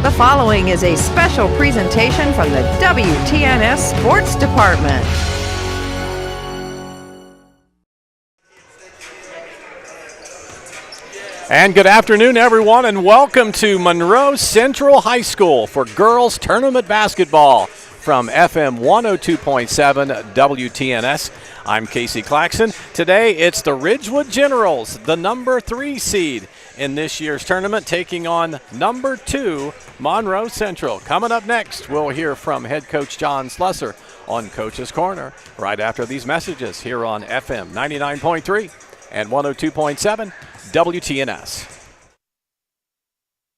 The following is a special presentation from the WTNS Sports Department. And good afternoon, everyone, and welcome to Monroe Central High School for girls tournament basketball from FM 102.7 WTNS. I'm Casey Claxon. Today it's the Ridgewood Generals, the number 3 seed in this year's tournament, taking on number 2 Monroe Central. Coming up next, we'll hear from head coach John Slusser on Coach's Corner right after these messages here on FM 99.3 and 102.7 WTNS.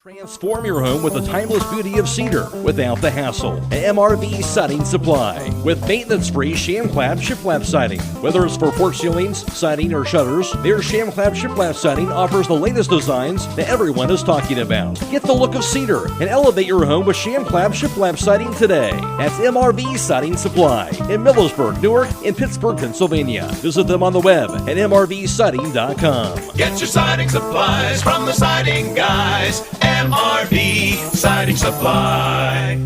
Transform your home with the timeless beauty of cedar without the hassle. MRV Siding Supply with maintenance-free sham-clad shiplap siding. Whether it's for porch ceilings, siding, or shutters, their sham-clad shiplap siding offers the latest designs that everyone is talking about. Get the look of cedar and elevate your home with sham-clad shiplap siding today. That's MRV Siding Supply in Millersburg, Newark, and Pittsburgh, Pennsylvania. Visit them on the web at mrvsiding.com. Get your siding supplies from the siding guys. MRV Siding Supply.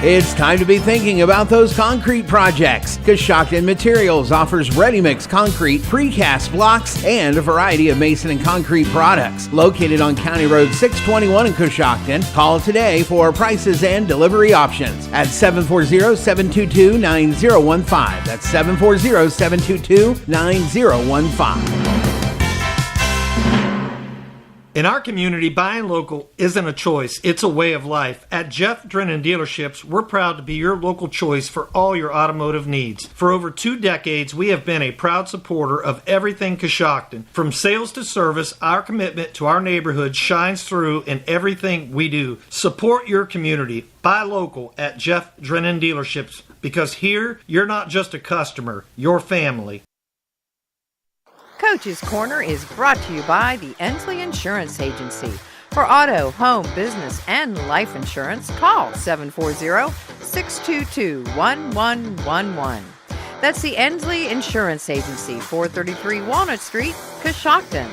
It's time to be thinking about those concrete projects. Coshocton Materials offers ready-mix concrete, precast blocks, and a variety of mason and concrete products. Located on County Road 621 in Coshocton, call today for prices and delivery options at 740-722-9015. That's 740-722-9015. In our community, buying local isn't a choice, it's a way of life. At Jeff Drennan Dealerships, we're proud to be your local choice for all your automotive needs. For over 2 decades, we have been a proud supporter of everything Coshocton. From sales to service, our commitment to our neighborhood shines through in everything we do. Support your community. Buy local at Jeff Drennan Dealerships, because here, you're not just a customer, you're family. Coach's Corner is brought to you by the Ensley Insurance Agency. For auto, home, business, and life insurance, call 740-622-1111. That's the Ensley Insurance Agency, 433 Walnut Street, Coshocton.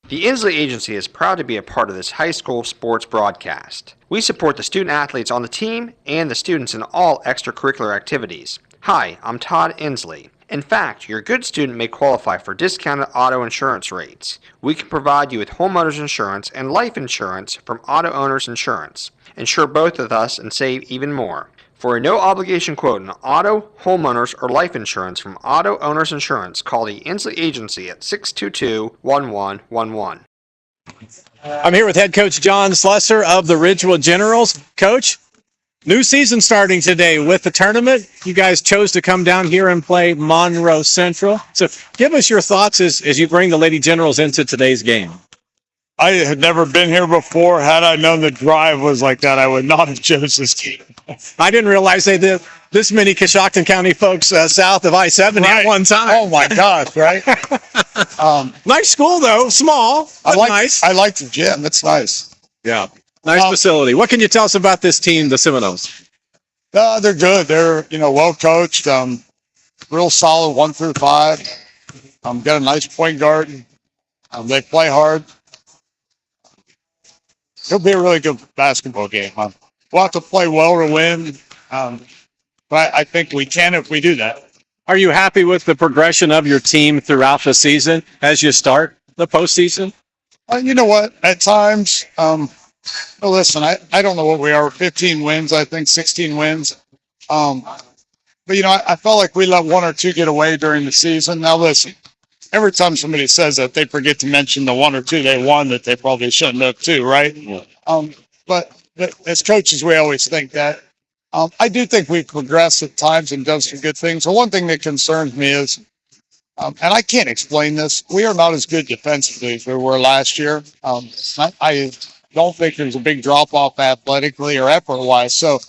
The Ensley Agency is proud to be a part of this high school sports broadcast. We support the student athletes on the team and the students in all extracurricular activities. Hi, I'm Todd Ensley. In fact, your good student may qualify for discounted auto insurance rates. We can provide you with homeowners insurance and life insurance from Auto Owners Insurance. Insure both with us and save even more. For a no-obligation quote on auto, homeowners, or life insurance from Auto Owners Insurance, call the Inslee Agency at 622-1111. I'm here with head coach John Slesser of the Ridgewood Generals. Coach, new season starting today with the tournament. You guys chose to come down here and play Monroe Central. So give us your thoughts as you bring the Lady Generals into today's game. I had never been here before. Had I known the drive was like that, I would not have chosen this game. I didn't realize they did this many Coshocton County folks south of I-70 at one time. Oh, my gosh, right? Nice school, though. Small, but nice. I like the gym. It's nice. Yeah. Nice facility. What can you tell us about this team, the Seminoles? They're good. They're, well coached, real solid 1 through 5. Got a nice point guard. They play hard. It'll be a really good basketball game. We'll have to play well to win, but I think we can if we do that. Are you happy with the progression of your team throughout the season as you start the postseason? You know what? At times, listen, I don't know what we are. 15 wins, I think 16 wins. But, I felt like we let 1 or 2 get away during the season. Now, listen, every time somebody says that, they forget to mention the 1 or 2 they won that they probably shouldn't have too, right? Yeah. But as coaches, we always think that. I do think we've progressed at times and done some good things. The one thing that concerns me is, and I can't explain this, we are not as good defensively as we were last year. I don't think there's a big drop-off athletically or effort-wise. So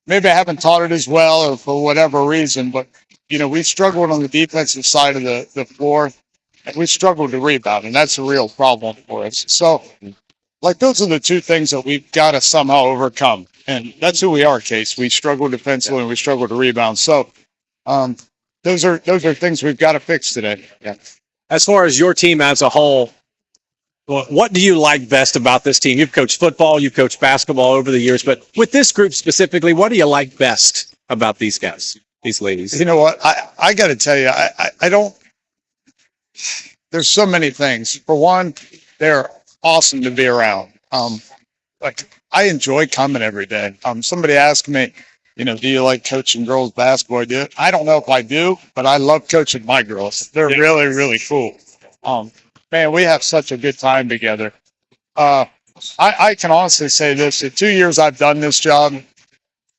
maybe I haven't taught it as well or for whatever reason, but, we struggled on the defensive side of the floor, and we struggled to rebound, and that's a real problem for us. So, those are the 2 things that we've got to somehow overcome, and that's who we are, Case. We struggle defensively, and we struggle to rebound. So, those are things we've got to fix today. Yeah. As far as your team as a whole, what do you like best about this team? You've coached football, you've coached basketball over the years, but with this group specifically, what do you like best about these guys, these ladies? You know what? I got to tell you, I don't. There's so many things. For one, they're awesome to be around. I enjoy coming every day. Somebody asked me, do you like coaching girls basketball? I don't know if I do, but I love coaching my girls. They're really, really cool. Man, we have such a good time together. I can honestly say this: the 2 years I've done this job,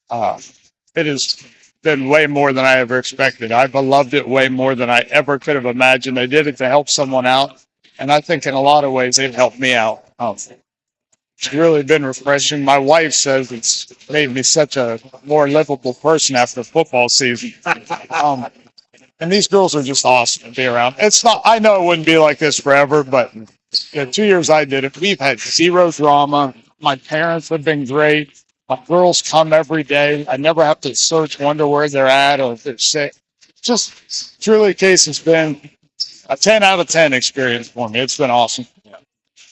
it has been way more than I ever expected. I've loved it way more than I ever could have imagined. I did it to help someone out, and I think in a lot of ways they've helped me out. It's really been refreshing. My wife says it's made me such a more livable person after football season. And these girls are just awesome to be around. It's not. I know it wouldn't be like this forever, but 2 years I did it, we've had 0 drama. My parents have been great. My girls come every day. I never have to search, wonder where they're at or if they're sick. Just truly, Case, has been a 10 out of 10 experience for me. It's been awesome.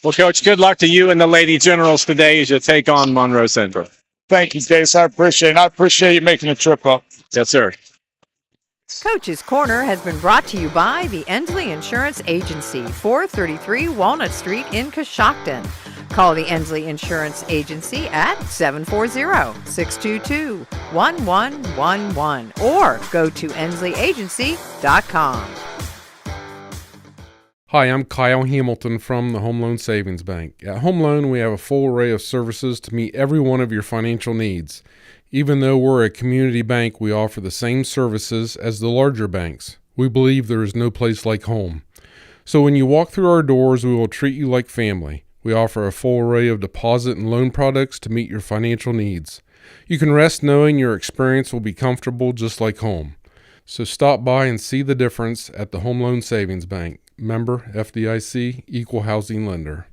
Well, Coach, good luck to you and the Lady Generals today as you take on Monroe Central. Thank you, Case. I appreciate it. And I appreciate you making the trip up. Yes, sir. Coach's Corner has been brought to you by the Inslee Insurance Agency, 433 Walnut Street in Coshocton. Call the Inslee Insurance Agency at 740-622-1111 or go to insleeagency.com. Hi, I'm Kyle Hamilton from the Home Loan Savings Bank. At Home Loan, we have a full array of services to meet every one of your financial needs. Even though we're a community bank, we offer the same services as the larger banks. We believe there is no place like home. So when you walk through our doors, we will treat you like family. We offer a full array of deposit and loan products to meet your financial needs. You can rest knowing your experience will be comfortable just like home. So stop by and see the difference at the Home Loan Savings Bank. Member FDIC, Equal Housing Lender.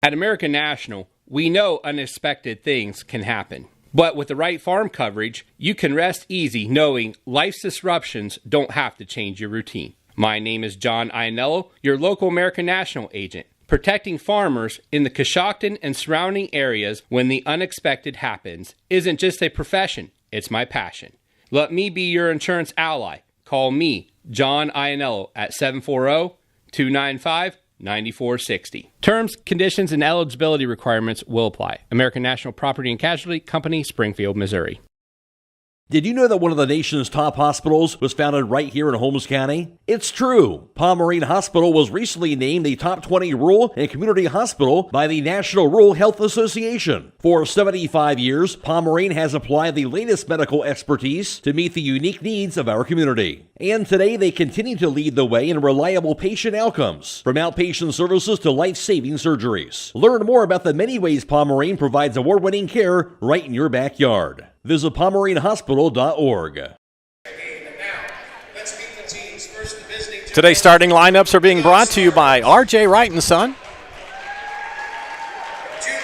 At American National, we know unexpected things can happen. But with the right farm coverage, you can rest easy knowing life's disruptions don't have to change your routine. My name is John Iannello, your local American National agent, protecting farmers in the Coshocton and surrounding areas when the unexpected happens isn't just a profession, it's my passion. Let me be your insurance ally. Call me John Iannello at 740-295-9460. Terms, conditions, and eligibility requirements will apply. American National Property and Casualty Company, Springfield, Missouri. Did you know that one of the nation's top hospitals was founded right here in Holmes County? It's true. Pomerene Hospital was recently named the top 20 rural and community hospital by the National Rural Health Association. For 75 years, Pomerene has applied the latest medical expertise to meet the unique needs of our community. And today they continue to lead the way in reliable patient outcomes, from outpatient services to life-saving surgeries. Learn more about the many ways Pomerene provides award-winning care right in your backyard. Visit PomereneHospital.org. Today's starting lineups are being brought to you by R.J. Wright & Son,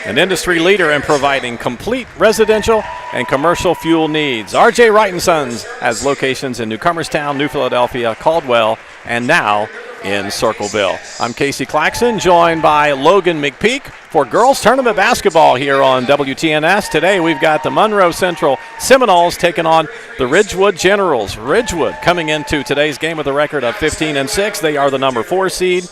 an industry leader in providing complete residential and commercial fuel needs. R.J. Wright & Sons has locations in New Comerstown, New Philadelphia, Caldwell, and now in Circleville. I'm Casey Claxon, joined by Logan McPeek for girls tournament basketball here on WTNS. Today we've got the Monroe Central Seminoles taking on the Ridgewood Generals. Ridgewood coming into today's game with a record of 15-6. They are the number 4 seed.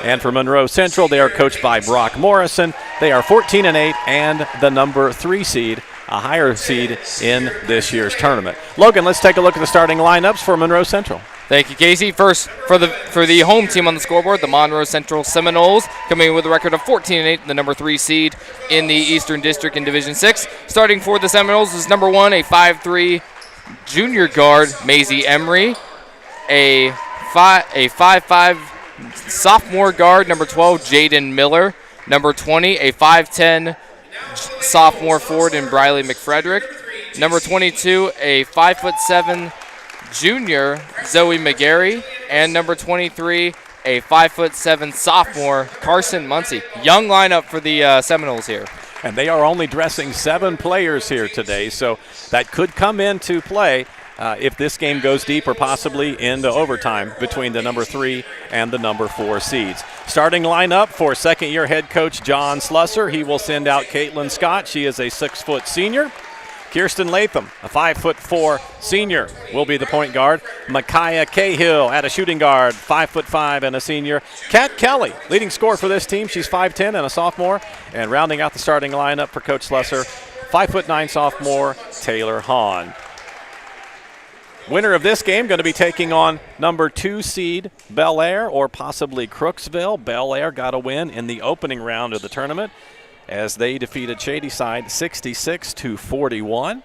And for Monroe Central, they are coached by Brock Morrison. They are 14-8 and the number 3 seed, a higher seed in this year's tournament. Logan, let's take a look at the starting lineups for Monroe Central. Thank you, Casey. First, for the home team on the scoreboard, the Monroe Central Seminoles, coming in with a record of 14-8, the number 3 seed in the Eastern District in Division 6. Starting for the Seminoles is number 1, a 5'3" junior guard, Maisie Emery, a 5'5" sophomore guard, number 12, Jaden Miller, number 20, a 5'10" sophomore forward in Briley McFrederick, number 22, a 5'7" junior, Zoe McGarry, and number 23, a 5'7" sophomore, Carson Muncie. Young lineup for the Seminoles here. And they are only dressing 7 players here today, so that could come into play if this game goes deep or possibly into overtime between the number 3 and the number 4 seeds. Starting lineup for second-year head coach John Slusser. He will send out Caitlin Scott. She is a 6-foot senior. Kirsten Latham, a 5'4" senior, will be the point guard. Micaiah Cahill at a shooting guard, 5'5" and a senior. Kat Kelly, leading scorer for this team. She's 5'10" and a sophomore. And rounding out the starting lineup for Coach Slusser, 5'9" sophomore Taylor Hahn. Winner of this game going to be taking on number 2 seed Bel Air or possibly Crooksville. Bel Air got a win in the opening round of the tournament as they defeated Shadyside 66-41.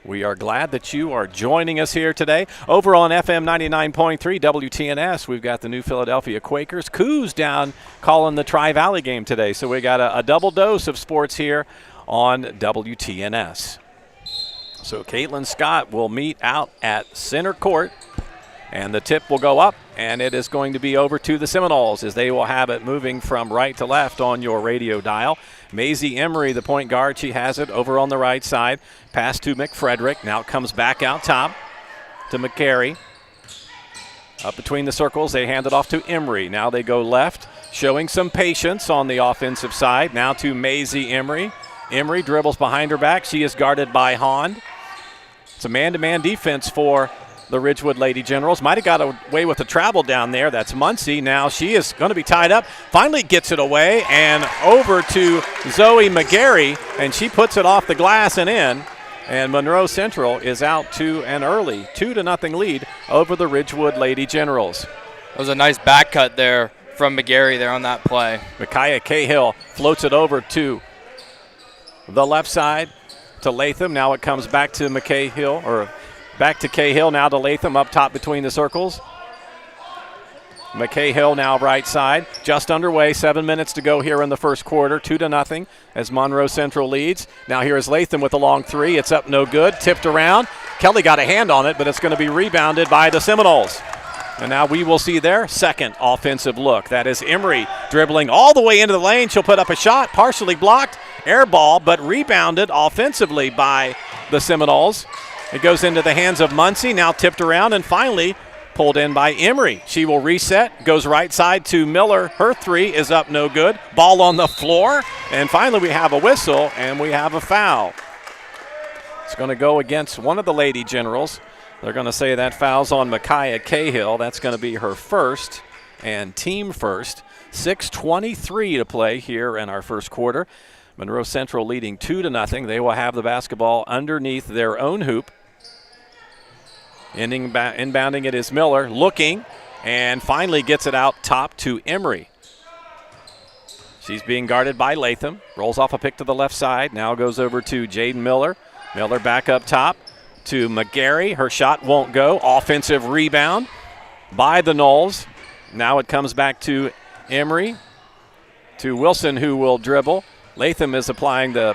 We are glad that you are joining us here today. Over on FM 99.3 WTNS, we've got the New Philadelphia Quakers. Cougs down calling the Tri-Valley game today. So we got a double dose of sports here on WTNS. So Caitlin Scott will meet out at center court, and the tip will go up, and it is going to be over to the Seminoles as they will have it moving from right to left on your radio dial. Maisie Emery, the point guard, she has it over on the right side. Pass to McFrederick. Now it comes back out top to McCary. Up between the circles, they hand it off to Emery. Now they go left, showing some patience on the offensive side. Now to Maisie Emery. Emery dribbles behind her back. She is guarded by Hahn. It's a man-to-man defense for the Ridgewood Lady Generals. Might have got away with a travel down there. That's Muncie. Now she is going to be tied up. Finally gets it away and over to Zoe McGarry, and she puts it off the glass and in. And Monroe Central is out to an early 2-0 lead over the Ridgewood Lady Generals. That was a nice back cut there from McGarry there on that play. Micaiah Cahill floats it over to the left side to Latham. Now it comes back to McCahill, or back to Cahill, now to Latham up top between the circles. McCahill now right side. Just underway, 7 minutes to go here in the first quarter, 2-0 as Monroe Central leads. Now here is Latham with a long three. It's up no good, tipped around. Kelly got a hand on it, but it's going to be rebounded by the Seminoles. And now we will see their second offensive look. That is Emery dribbling all the way into the lane. She'll put up a shot, partially blocked, air ball, but rebounded offensively by the Seminoles. It goes into the hands of Muncie, now tipped around and finally pulled in by Emery. She will reset, goes right side to Miller. Her three is up no good. Ball on the floor, and finally we have a whistle and we have a foul. It's going to go against one of the Lady Generals. They're going to say that foul's on Micaiah Cahill. That's going to be her first and team first. 6:23 to play here in our first quarter. Monroe Central leading 2-0. They will have the basketball underneath their own hoop. Inbounding it is Miller, looking, and finally gets it out top to Emery. She's being guarded by Latham. Rolls off a pick to the left side. Now goes over to Jaden Miller. Miller back up top to McGarry. Her shot won't go. Offensive rebound by the Knowles. Now it comes back to Emery, to Wilson, who will dribble. Latham is applying the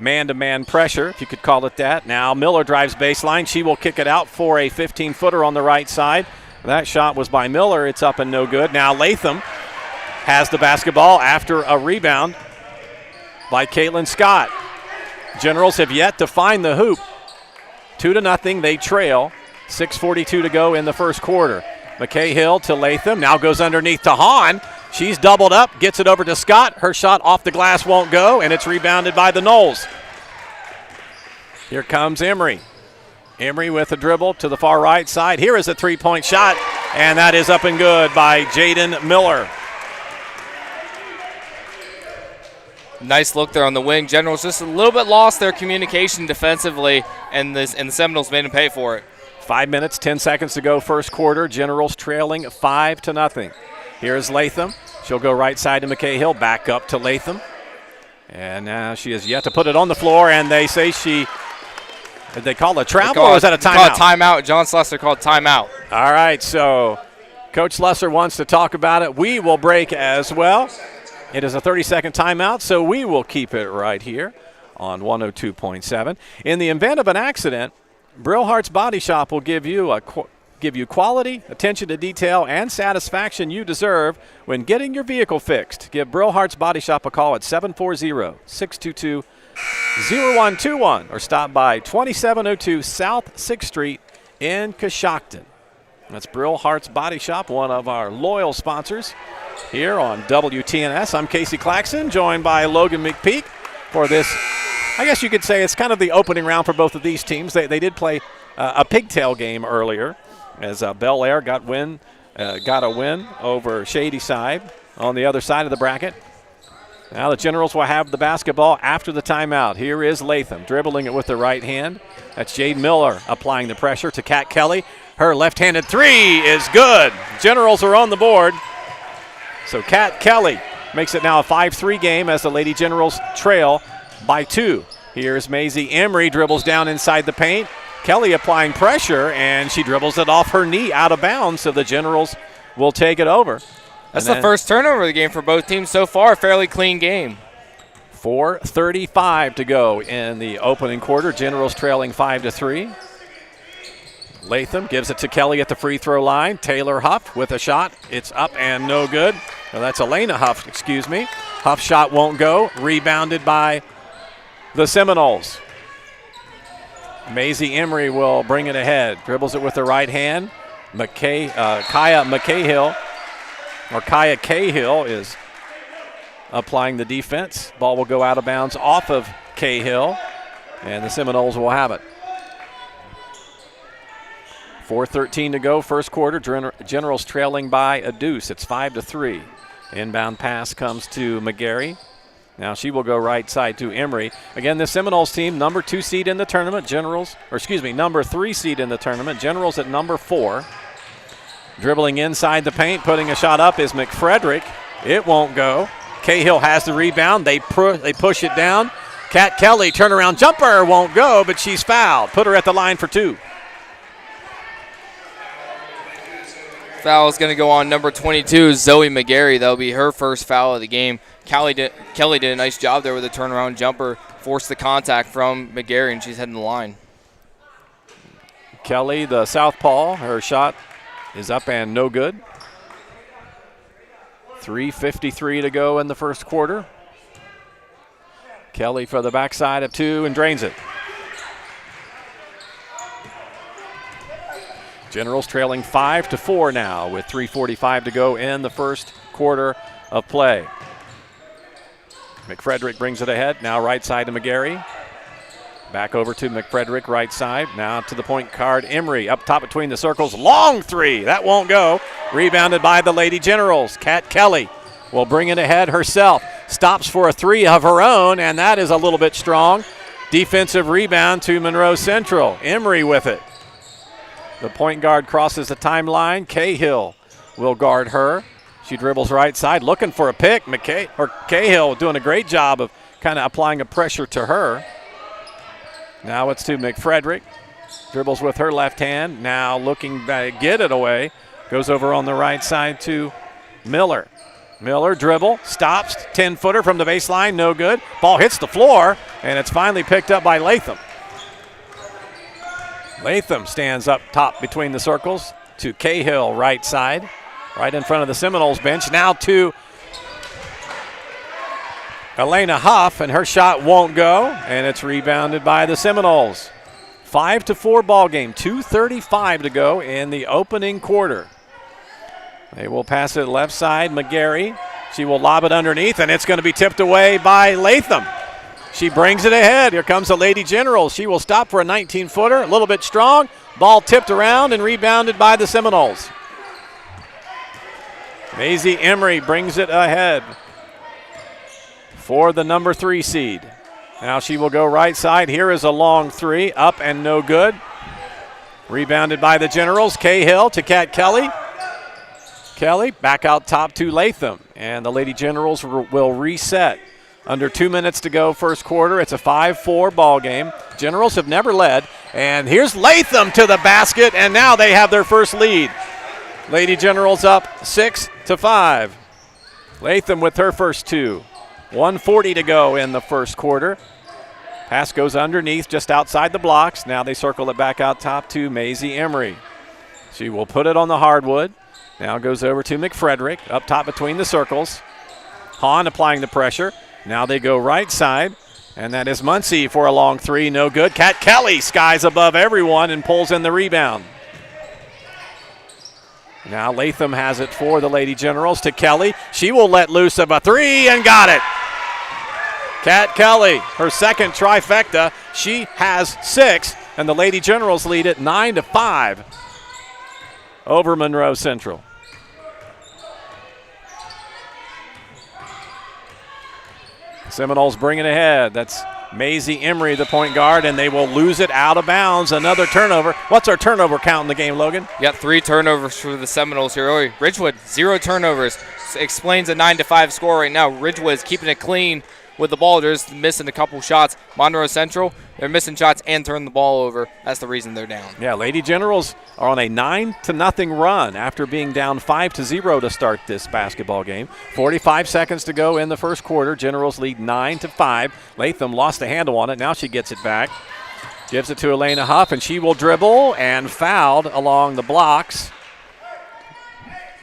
man-to-man pressure, if you could call it that. Now Miller drives baseline. She will kick it out for a 15-footer on the right side. That shot was by Miller. It's up and no good. Now Latham has the basketball after a rebound by Caitlin Scott. Generals have yet to find the hoop. 2-0, they trail. 6:42 to go in the first quarter. McKay Hill to Latham, now goes underneath to Hahn. She's doubled up, gets it over to Scott. Her shot off the glass won't go, and it's rebounded by the Knowles. Here comes Emery. Emery with a dribble to the far right side. Here is a three-point shot, and that is up and good by Jaden Miller. Nice look there on the wing. Generals just a little bit lost their communication defensively, and the Seminoles made them pay for it. 5 minutes, 10 seconds to go first quarter. Generals trailing 5-0. Here's Latham. She'll go right side to McKay Hill, back up to Latham. And now she has yet to put it on the floor, and they say did they call a travel or was that a timeout? Called timeout. John Slessor called timeout. All right, so Coach Slessor wants to talk about it. We will break as well. It is a 30-second timeout, so we will keep it right here on 102.7. In the event of an accident, Brillhart's Body Shop will give you quality, attention to detail, and satisfaction you deserve when getting your vehicle fixed. Give Brillhart's Body Shop a call at 740-622-0121 or stop by 2702 South 6th Street in Coshocton. That's Brillhart's Body Shop, one of our loyal sponsors here on WTNS. I'm Casey Claxon, joined by Logan McPeek for this. I guess you could say it's kind of the opening round for both of these teams. They did play a pigtail game earlier as Bel Air got a win over Shadyside on the other side of the bracket. Now the Generals will have the basketball after the timeout. Here is Latham dribbling it with the right hand. That's Jade Miller applying the pressure to Kat Kelly. Her left-handed three is good. Generals are on the board. So Kat Kelly makes it now a 5-3 game as the Lady Generals trail by 2. Here's Maisie Emery, dribbles down inside the paint. Kelly applying pressure, and she dribbles it off her knee out of bounds, so the Generals will take it over. That's the first turnover of the game for both teams so far. Fairly clean game. 4:35 to go in the opening quarter. Generals trailing 5-3. Latham gives it to Kelly at the free throw line. Taylor Huff with a shot. It's up and no good. Well, that's Elena Huff, excuse me. Huff's shot won't go. Rebounded by the Seminoles. Maisie Emery will bring it ahead. Dribbles it with the right hand. Kaya Cahill is applying the defense. Ball will go out of bounds off of Cahill, and the Seminoles will have it. 4:13 to go, first quarter. Generals trailing by a deuce. It's 5-3. Inbound pass comes to McGarry. Now she will go right side to Emery. Again, the Seminoles team, number 2 seed in the tournament. Number 3 seed in the tournament. Generals at number 4. Dribbling inside the paint, putting a shot up is McFrederick. It won't go. Cahill has the rebound. They push it down. Kat Kelly, turnaround jumper, won't go, but she's fouled. Put her at the line for 2. Foul is going to go on number 22, Zoe McGarry. That'll be her first foul of the game. Kelly did a nice job there with a turnaround jumper, forced the contact from McGarry, and she's heading the line. Kelly, the southpaw, her shot is up and no good. 3:53 to go in the first quarter. Kelly for the backside of 2 and drains it. Generals trailing 5-4 now with 3:45 to go in the first quarter of play. McFrederick brings it ahead. Now right side to McGarry. Back over to McFrederick, right side. Now to the point guard, Emery. Up top between the circles. Long three. That won't go. Rebounded by the Lady Generals. Kat Kelly will bring it ahead herself. Stops for a three of her own, and that is a little bit strong. Defensive rebound to Monroe Central. Emery with it. The point guard crosses the timeline. Cahill will guard her. She dribbles right side, looking for a pick. Cahill doing a great job of kind of applying a pressure to her. Now it's to McFrederick. Dribbles with her left hand. Now looking to get it away. Goes over on the right side to Miller. Miller dribble, stops, 10-footer from the baseline, no good. Ball hits the floor, and it's finally picked up by Latham. Latham stands up top between the circles to Cahill, right side, right in front of the Seminoles bench. Now to Elena Huff, and her shot won't go, and it's rebounded by the Seminoles. 5-4 ball game, 2:35 to go in the opening quarter. They will pass it left side, McGarry. She will lob it underneath, and it's going to be tipped away by Latham. She brings it ahead. Here comes the Lady Generals. She will stop for a 19-footer, a little bit strong. Ball tipped around and rebounded by the Seminoles. Maisie Emery brings it ahead for the number 3 seed. Now she will go right side. Here is a long three, up and no good. Rebounded by the Generals. Cahill to Kat Kelly. Kelly back out top to Latham, and the Lady Generals will reset. Under 2 minutes to go first quarter. It's a 5-4 ball game. Generals have never led, and here's Latham to the basket, and now they have their first lead. Lady Generals up 6-5. Latham with her first two. 1:40 to go in the first quarter. Pass goes underneath just outside the blocks. Now they circle it back out top to Maisie Emery. She will put it on the hardwood. Now goes over to McFrederick, up top between the circles. Hahn applying the pressure. Now they go right side, and that is Muncie for a long three, no good. Kat Kelly skies above everyone and pulls in the rebound. Now Latham has it for the Lady Generals to Kelly. She will let loose of a three and got it. Kat Kelly, her second trifecta. She has 6, and the Lady Generals lead it 9-5 over Monroe Central. Seminoles bring it ahead. That's Maisie Emery, the point guard, and they will lose it out of bounds. Another turnover. What's our turnover count in the game, Logan? Yep, 3 turnovers for the Seminoles here. Oh, Ridgewood, 0 turnovers. Explains a 9-5 score right now. Ridgewood is keeping it clean with the ball. They're just missing a couple shots. Monroe Central, they're missing shots and turning the ball over. That's the reason they're down. Yeah, Lady Generals are on a 9-0 run after being down 5-0 to start this basketball game. 45 seconds to go in the first quarter. Generals lead 9-5. Latham lost the handle on it. Now she gets it back. Gives it to Elena Huff, and she will dribble and fouled along the blocks.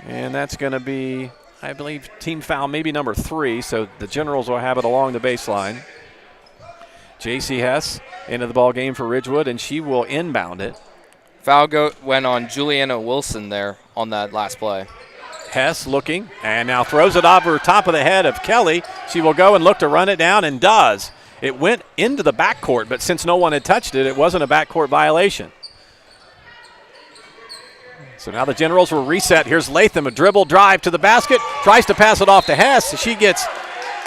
And that's going to be, I believe, team foul maybe number 3, so the Generals will have it along the baseline. J.C. Hess into the ball game for Ridgewood, and she will inbound it. Foul went on Juliana Wilson there on that last play. Hess looking, and now throws it over top of the head of Kelly. She will go and look to run it down, and does. It went into the backcourt, but since no one had touched it, it wasn't a backcourt violation. So now the Generals will reset. Here's Latham, a dribble drive to the basket. Tries to pass it off to Hess. She gets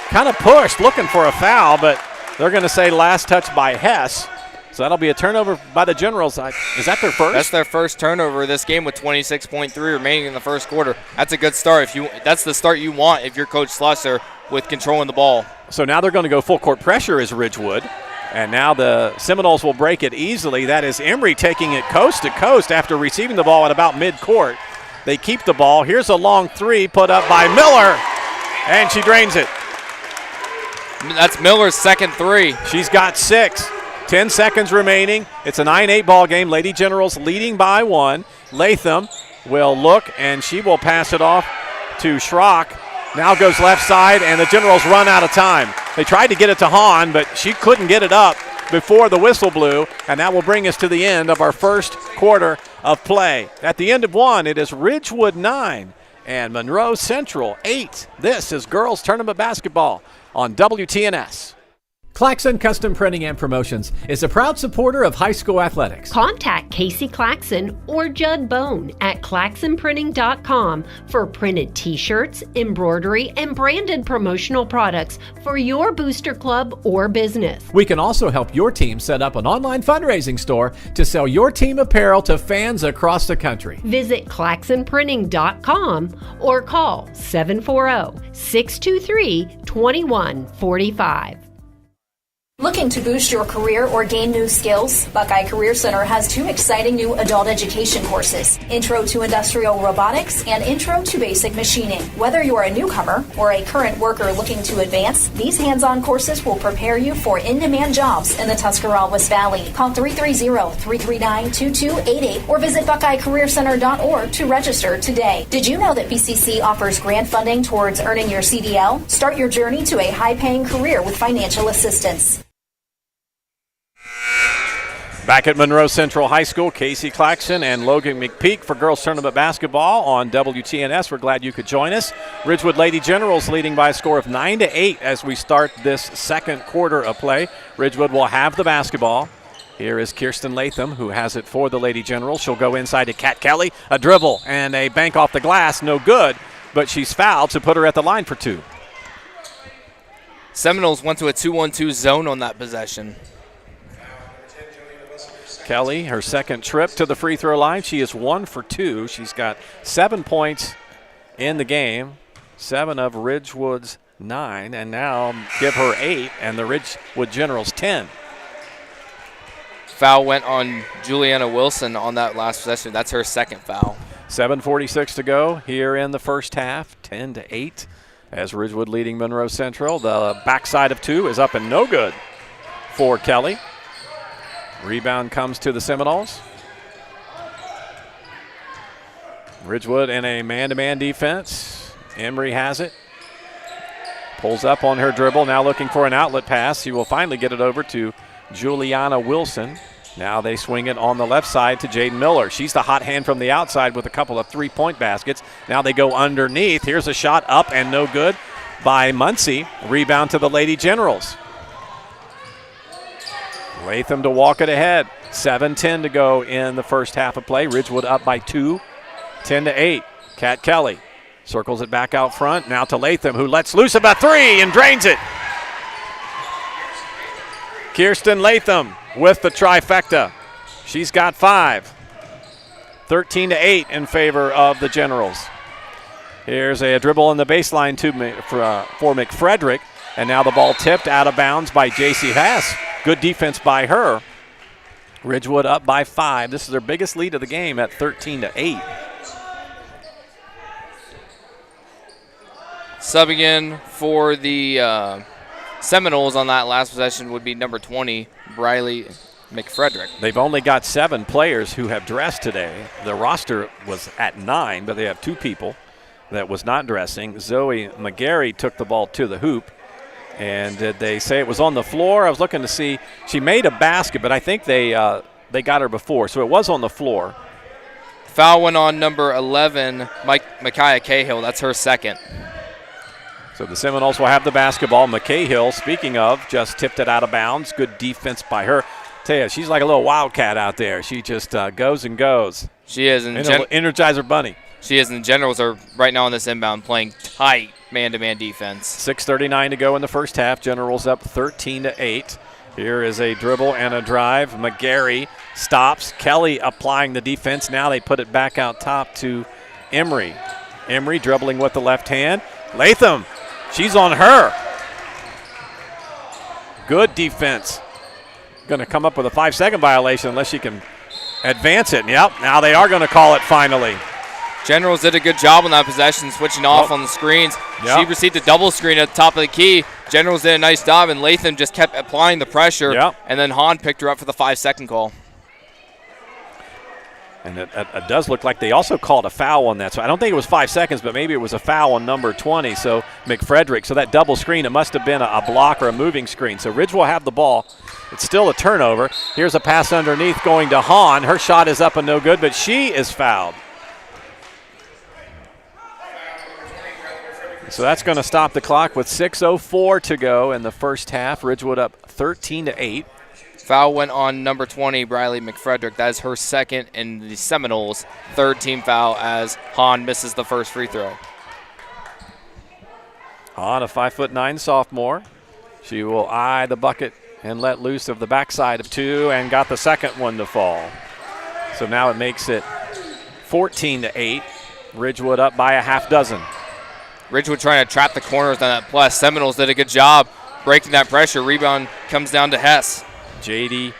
kind of pushed, looking for a foul, but they're going to say last touch by Hess. So that'll be a turnover by the Generals. Is that their first? That's their first turnover of this game with 26.3 remaining in the first quarter. That's a good start. That's the start you want if you're Coach Slusser with controlling the ball. So now they're going to go full court pressure as Ridgewood. And now the Seminoles will break it easily. That is Emery taking it coast to coast after receiving the ball at about midcourt. They keep the ball. Here's a long three put up by Miller, and she drains it. That's Miller's second three. She's got 6. 10 seconds remaining. It's a 9-8 ball game. Lady Generals leading by 1. Latham will look, and she will pass it off to Schrock. Now goes left side, and the Generals run out of time. They tried to get it to Hahn, but she couldn't get it up before the whistle blew, and that will bring us to the end of our first quarter of play. At the end of 1, it is Ridgewood 9 and Monroe Central 8. This is girls tournament basketball on WTNS. Claxon Custom Printing and Promotions is a proud supporter of high school athletics. Contact Casey Claxon or Judd Bone at claxonprinting.com for printed t-shirts, embroidery, and branded promotional products for your booster club or business. We can also help your team set up an online fundraising store to sell your team apparel to fans across the country. Visit claxonprinting.com or call 740-623-2145. Looking to boost your career or gain new skills? Buckeye Career Center has 2 exciting new adult education courses, Intro to Industrial Robotics and Intro to Basic Machining. Whether you're a newcomer or a current worker looking to advance, these hands-on courses will prepare you for in-demand jobs in the Tuscarawas Valley. Call 330-339-2288 or visit BuckeyeCareerCenter.org to register today. Did you know that BCC offers grant funding towards earning your CDL? Start your journey to a high-paying career with financial assistance. Back at Monroe Central High School, Casey Claxon and Logan McPeek for girls tournament basketball on WTNS. We're glad you could join us. Ridgewood Lady Generals leading by a score of 9-8 as we start this second quarter of play. Ridgewood will have the basketball. Here is Kirsten Latham, who has it for the Lady Generals. She'll go inside to Kat Kelly. A dribble and a bank off the glass. No good, but she's fouled to put her at the line for 2. Seminoles went to a 2-1-2 zone on that possession. Kelly, her second trip to the free throw line. She is 1 for 2. She's got 7 points in the game, 7 of Ridgewood's 9, and now give her 8, and the Ridgewood Generals 10. Foul went on Juliana Wilson on that last possession. That's her second foul. 7:46 to go here in the first half, 10-8 as Ridgewood leading Monroe Central. The backside of 2 is up and no good for Kelly. Rebound comes to the Seminoles. Ridgewood in a man-to-man defense. Emery has it. Pulls up on her dribble, now looking for an outlet pass. She will finally get it over to Juliana Wilson. Now they swing it on the left side to Jaden Miller. She's the hot hand from the outside with a couple of three-point baskets. Now they go underneath. Here's a shot up and no good by Muncie. Rebound to the Lady Generals. Latham to walk it ahead. 7:10 to go in the first half of play. Ridgewood up by 2, 10-8. Kat Kelly circles it back out front. Now to Latham, who lets loose of a 3 and drains it. Kirsten Latham with the trifecta. She's got 5. 13-8 in favor of the Generals. Here's a dribble on the baseline for McFrederick. And now the ball tipped out of bounds by J.C. Haas. Good defense by her. Ridgewood up by 5. This is their biggest lead of the game at 13-8. Subbing in for the Seminoles on that last possession would be number 20, Briley McFrederick. They've only got 7 players who have dressed today. The roster was at 9, but they have 2 people that was not dressing. Zoe McGarry took the ball to the hoop. And did they say it was on the floor? I was looking to see. She made a basket, but I think they got her before, so it was on the floor. Foul went on number 11, Micaiah Cahill. That's her second. So the Seminoles will have the basketball. McCahill, speaking of, just tipped it out of bounds. Good defense by her. Tell you, she's like a little wildcat out there. She just goes and goes. She is. Energizer Bunny. She is, and Generals are right now on this inbound playing tight man-to-man defense. 6:39 to go in the first half. Generals up 13-8. Here is a dribble and a drive. McGarry stops. Kelly applying the defense. Now they put it back out top to Emery. Emery dribbling with the left hand. Latham, she's on her. Good defense. Going to come up with a 5-second violation unless she can advance it. Yep, now they are going to call it finally. Generals did a good job on that possession, switching off on the screens. Yep. She received a double screen at the top of the key. Generals did a nice job, and Latham just kept applying the pressure. Yep. And then Hahn picked her up for the 5-second call. And it does look like they also called a foul on that. So I don't think it was 5 seconds, but maybe it was a foul on number 20, so McFrederick. So that double screen, it must have been a block or a moving screen. So Ridge will have the ball. It's still a turnover. Here's a pass underneath going to Hahn. Her shot is up and no good, but she is fouled. So that's going to stop the clock with 6:04 to go in the first half. Ridgewood up 13-8. Foul went on number 20, Briley McFrederick. That is her second, and the Seminoles' third team foul as Hahn misses the first free throw. Hahn, a 5'9" sophomore. She will eye the bucket and let loose of the backside of two and got the second one to fall. So now it makes it 14-8. Ridgewood up by a half dozen. Ridgewood trying to trap the corners on that plus. Seminoles did a good job breaking that pressure. Rebound comes down to Hess. J.D.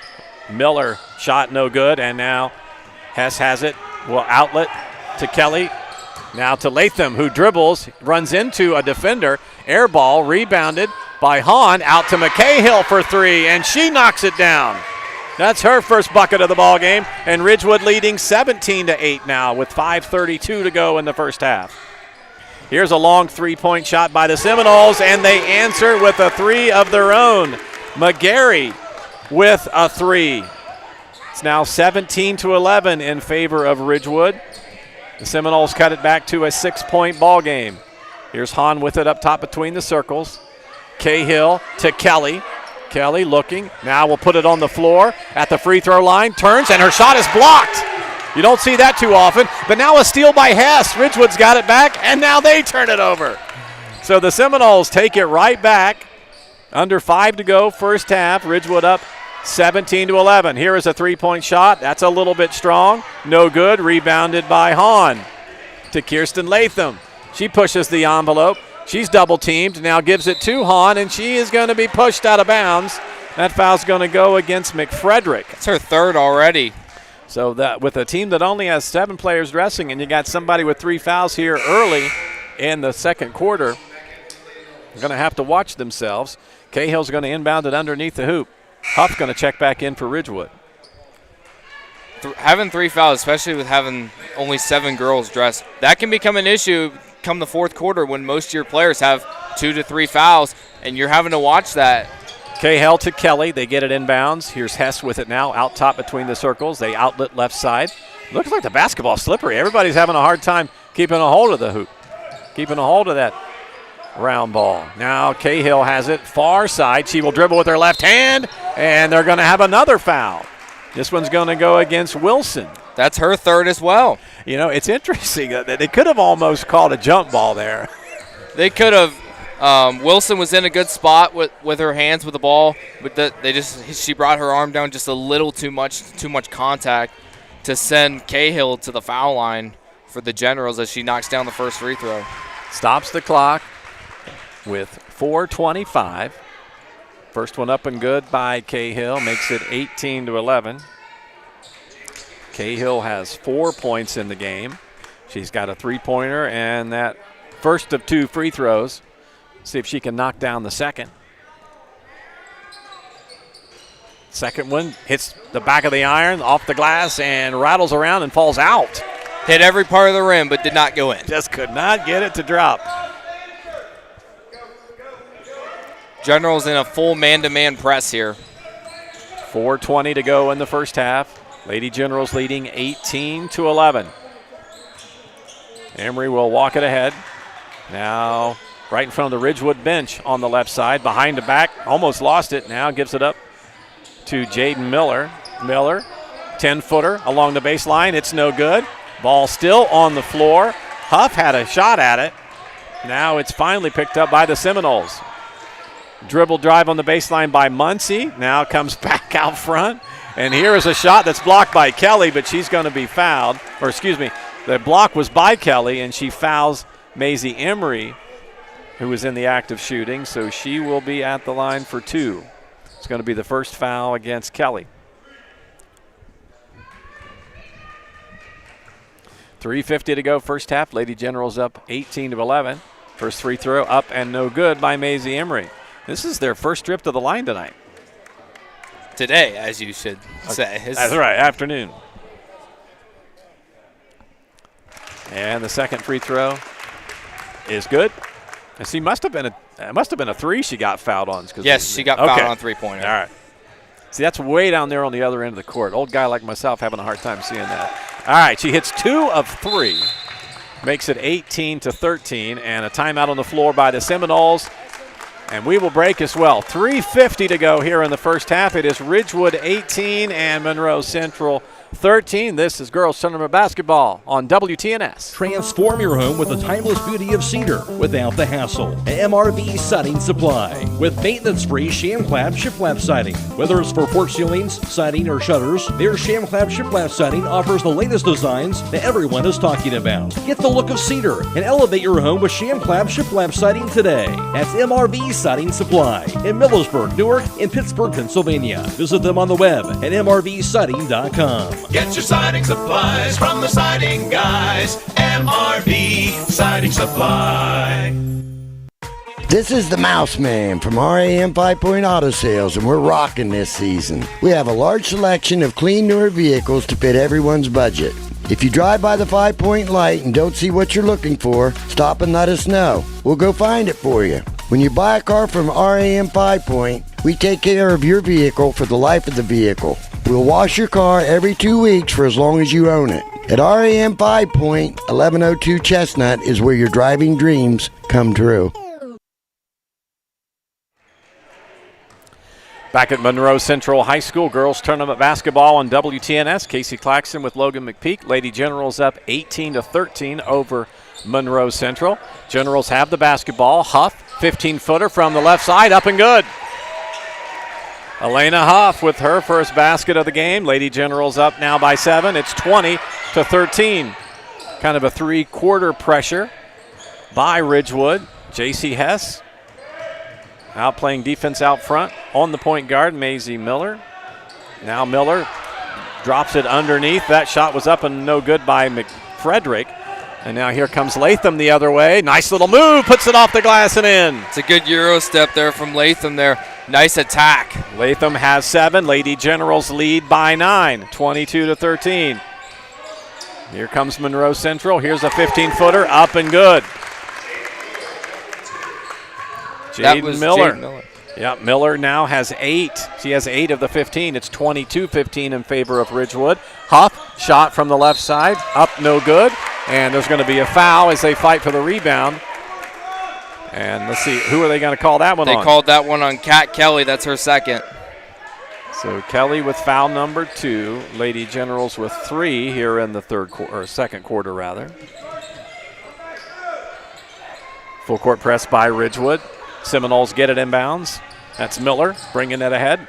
Miller shot no good, and now Hess has it. Well, outlet to Kelly. Now to Latham, who dribbles, runs into a defender. Air ball rebounded by Hahn, out to McCahill for three, and she knocks it down. That's her first bucket of the ball game, and Ridgewood leading 17-8 now with 5:32 to go in the first half. Here's a long three-point shot by the Seminoles, and they answer with a three of their own. McGarry with a three. It's now 17-11 in favor of Ridgewood. The Seminoles cut it back to a 6-point ball game. Here's Hahn with it up top between the circles. Cahill to Kelly. Kelly looking. Now will put it on the floor at the free throw line. Turns, and her shot is blocked. You don't see that too often. But now a steal by Hess. Ridgewood's got it back, and now they turn it over. So the Seminoles take it right back. Under 5 to go, first half. Ridgewood up 17-11. Here is a three-point shot. That's a little bit strong. No good. Rebounded by Hahn to Kirsten Latham. She pushes the envelope. She's double-teamed. Now gives it to Hahn, and she is going to be pushed out of bounds. That foul's going to go against McFrederick. It's her third already. So that with a team that only has 7 players dressing, and you got somebody with 3 fouls here early in the second quarter, they're going to have to watch themselves. Cahill's going to inbound it underneath the hoop. Huff's going to check back in for Ridgewood. Having 3 fouls, especially with having only 7 girls dressed, that can become an issue come the fourth quarter when most of your players have 2 to 3 fouls, and you're having to watch that. Cahill to Kelly. They get it inbounds. Here's Hess with it now, out top between the circles. They outlet left side. Looks like the basketball's slippery. Everybody's having a hard time keeping a hold of the hoop, keeping a hold of that round ball. Now Cahill has it, far side. She will dribble with her left hand, and they're going to have another foul. This one's going to go against Wilson. That's her third as well. You know, it's interesting. They could have almost called a jump ball there. They could have. Wilson was in a good spot with her hands with the ball, but she brought her arm down just a little too much contact to send Cahill to the foul line for the Generals as she knocks down the first free throw. Stops the clock with 4:25. First one up and good by Cahill, makes it 18-11. Cahill has 4 points in the game. She's got a three-pointer and that first of 2 free throws. See if she can knock down the second. Second one hits the back of the iron, off the glass, and rattles around and falls out. Hit every part of the rim, but did not go in. Just could not get it to drop. Generals in a full man-to-man press here. 4:20 to go in the first half. Lady Generals leading 18-11. Emery will walk it ahead. Now right in front of the Ridgewood bench on the left side. Behind the back, almost lost it. Now gives it up to Jaden Miller. Miller, 10-footer along the baseline. It's no good. Ball still on the floor. Huff had a shot at it. Now it's finally picked up by the Seminoles. Dribble drive on the baseline by Muncie. Now comes back out front. And here is a shot that's blocked by Kelly, but she's going to be fouled. Or excuse me, the block was by Kelly, and she fouls Maisie Emery, who was in the act of shooting. So she will be at the line for 2. It's going to be the first foul against Kelly. 3:50 to go first half. Lady Generals up 18-11. First free throw up and no good by Maisie Emery. This is their first trip to the line tonight. Today, as you should say. That's right, afternoon. And the second free throw is good. And she must have been a 3 she got fouled on. Yes, she got fouled on 3-pointer. All right. See, that's way down there on the other end of the court. Old guy like myself having a hard time seeing that. All right, she hits 2 of 3. Makes it 18-13, and a timeout on the floor by the Seminoles. And we will break as well. 3:50 to go here in the first half. It is Ridgewood 18 and Monroe Central 13. This is girls tournament basketball on WTNS. Transform your home with the timeless beauty of cedar without the hassle. MRV Siding Supply with maintenance-free sham-clad shiplap siding. Whether it's for porch ceilings, siding, or shutters, their sham-clad shiplap siding offers the latest designs that everyone is talking about. Get the look of cedar and elevate your home with sham-clad shiplap siding today. That's MRV Siding Supply in Millersburg, Newark, and Pittsburgh, Pennsylvania. Visit them on the web at mrvsiding.com. Get your siding supplies from the siding guys. MRV Siding Supply. This is the Mouse Man from RAM 5 Point Auto Sales, and we're rocking this season. We have a large selection of clean, newer vehicles to fit everyone's budget. If you drive by the 5 Point light and don't see what you're looking for, stop and let us know. We'll go find it for you. When you buy a car from RAM 5 Point, we take care of your vehicle for the life of the vehicle. We'll wash your car every 2 weeks for as long as you own it. At RAM 5 Point, 1102 Chestnut is where your driving dreams come true. Back at Monroe Central High School, girls tournament basketball on WTNS. Casey Claxon with Logan McPeek. Lady Generals up 18-13 over Monroe Central. Generals have the basketball. Huff, 15-footer from the left side, up and good. Elena Huff with her first basket of the game. Lady Generals up now by 7. It's 20-13. Kind of a three-quarter pressure by Ridgewood. J.C. Hess out playing defense out front. On the point guard, Maisie Miller. Now Miller drops it underneath. That shot was up and no good by McFrederick. And now here comes Latham the other way. Nice little move, puts it off the glass and in. It's a good Euro step there from Latham there. Nice attack. Latham has 7. Lady Generals lead by 9, 22-13. Here comes Monroe Central. Here's a 15-footer, up and good. Jaden Miller. Yeah, Miller now has 8. She has 8 of the 15. It's 22-15 in favor of Ridgewood. Huff, shot from the left side, up no good. And there's going to be a foul as they fight for the rebound. And let's see, who are they going to call that one on? They called that one on Kat Kelly. That's her second. So Kelly with foul number 2. Lady Generals with 3 here in the second quarter rather. Full court press by Ridgewood. Seminoles get it inbounds. That's Miller bringing it ahead.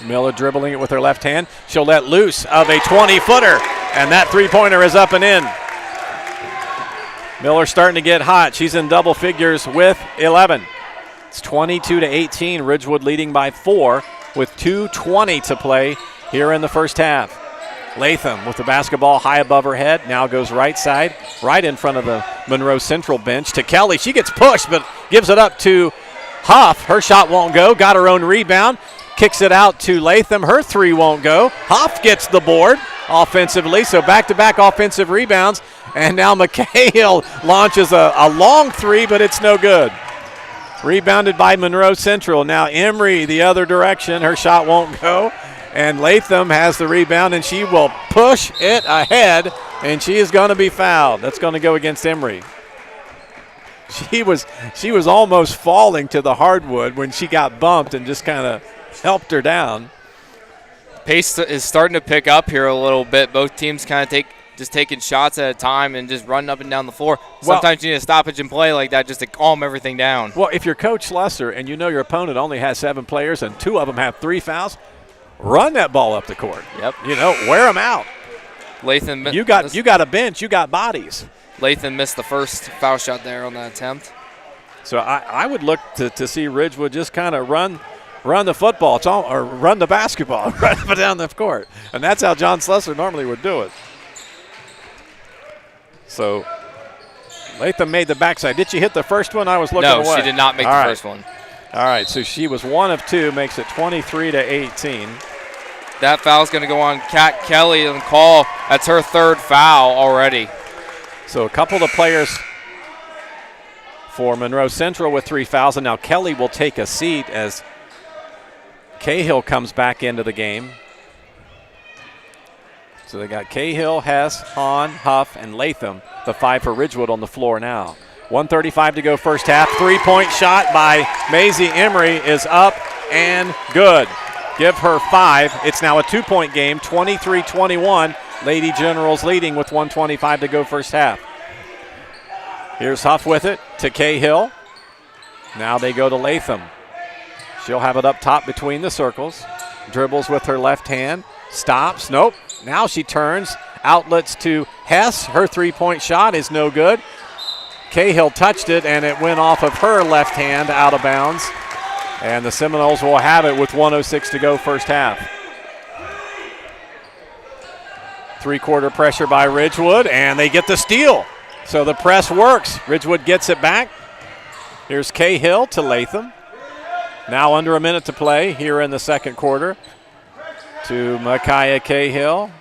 Miller dribbling it with her left hand. She'll let loose of a 20-footer, and that three-pointer is up and in. Miller starting to get hot. She's in double figures with 11. It's 22-18. Ridgewood leading by 4 with 2:20 to play here in the first half. Latham with the basketball high above her head. Now goes right side, right in front of the Monroe Central bench to Kelly. She gets pushed but gives it up to Huff. Her shot won't go. Got her own rebound. Kicks it out to Latham. Her 3 won't go. Huff gets the board offensively. So back-to-back offensive rebounds. And now McHale launches a long 3, but it's no good. Rebounded by Monroe Central. Now Emery the other direction. Her shot won't go. And Latham has the rebound, and she will push it ahead, and she is going to be fouled. That's going to go against Emery. She was almost falling to the hardwood when she got bumped and just kind of helped her down. Pace is starting to pick up here a little bit. Both teams kind of taking shots at a time and just running up and down the floor. Sometimes you need a stoppage and play like that just to calm everything down. Well, if you're Coach Lesser and you know your opponent only has 7 players and 2 of them have 3 fouls, run that ball up the court. Yep. Wear them out. Latham, you got a bench. You got bodies. Latham missed the first foul shot there on that attempt. So I would look to see Ridgewood just kind of run the football, or run the basketball, run it down the court, and that's how John Slessor normally would do it. So Latham made the backside. Did she hit the first one? I was looking away. No, she did not make the first one. All right, so she was 1 of 2, makes it 23-18. That foul's going to go on Kat Kelly on call. That's her 3rd foul already. So a couple of players for Monroe Central with 3 fouls, and now Kelly will take a seat as Cahill comes back into the game. So they got Cahill, Hess, Hahn, Huff, and Latham, the 5 for Ridgewood on the floor now. 1:35 to go first half. Three-point shot by Maisie Emery is up and good. Give her 5. It's now a 2-point game, 23-21. Lady Generals leading with 1:25 to go first half. Here's Huff with it to Cahill. Now they go to Latham. She'll have it up top between the circles. Dribbles with her left hand. Stops. Nope. Now she turns. Outlets to Hess. Her three-point shot is no good. Cahill touched it, and it went off of her left hand out of bounds. And the Seminoles will have it with 1:06 to go first half. Three-quarter pressure by Ridgewood, and they get the steal. So the press works. Ridgewood gets it back. Here's Cahill to Latham. Now under a minute to play here in the second quarter. To Micaiah Cahill.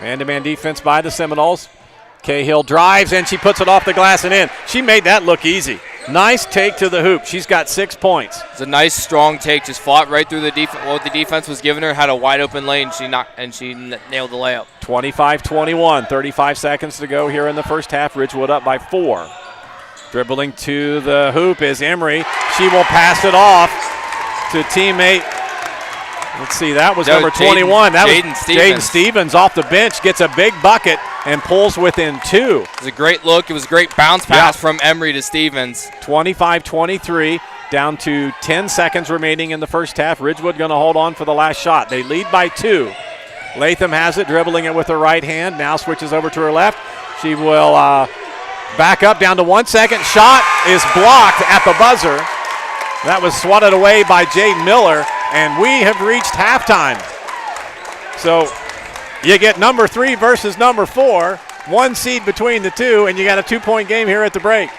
Man-to-man defense by the Seminoles. Cahill drives, and she puts it off the glass and in. She made that look easy. Nice take to the hoop. She's got 6 points. It's a nice, strong take. Just fought right through the defense. What the defense was giving her, had a wide open lane. She nailed the layup. 25-21. 35 seconds to go here in the first half. Ridgewood up by 4. Dribbling to the hoop is Emery. She will pass it off to teammate. Let's see, that was number 21. That was Jaden Stevens off the bench, gets a big bucket and pulls within 2. It was a great look. It was a great bounce pass from Emery to Stevens. 25-23, down to 10 seconds remaining in the first half. Ridgewood going to hold on for the last shot. They lead by 2. Latham has it, dribbling it with her right hand. Now switches over to her left. She will back up down to 1 second. Shot is blocked at the buzzer. That was swatted away by Jade Miller. And we have reached halftime. So you get number 3 versus number 4, 1 seed between the two, and you got a 2-point game here at the break.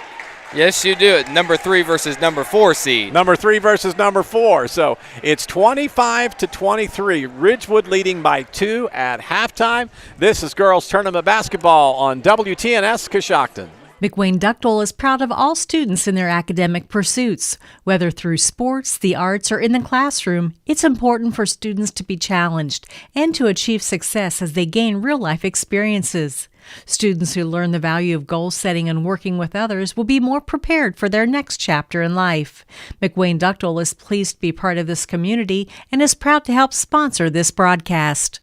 Yes, you do. Number 3 versus number 4 seed. Number 3 versus number 4. So it's 25-23. Ridgewood leading by 2 at halftime. This is girls tournament basketball on WTNS Coshocton. McWayne Ductile is proud of all students in their academic pursuits. Whether through sports, the arts, or in the classroom, it's important for students to be challenged and to achieve success as they gain real-life experiences. Students who learn the value of goal setting and working with others will be more prepared for their next chapter in life. McWayne Ductile is pleased to be part of this community and is proud to help sponsor this broadcast.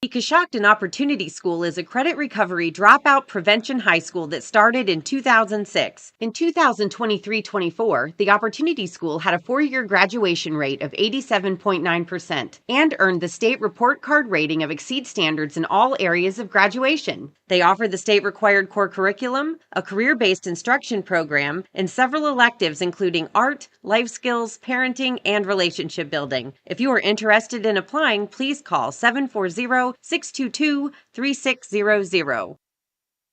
The Coshocton Opportunity School is a credit recovery dropout prevention high school that started in 2006. In 2023-24, the Opportunity School had a 4-year graduation rate of 87.9% and earned the state report card rating of exceed standards in all areas of graduation. They offer the state-required core curriculum, a career-based instruction program, and several electives including art, life skills, parenting, and relationship building. If you are interested in applying, please call 740-622-3600.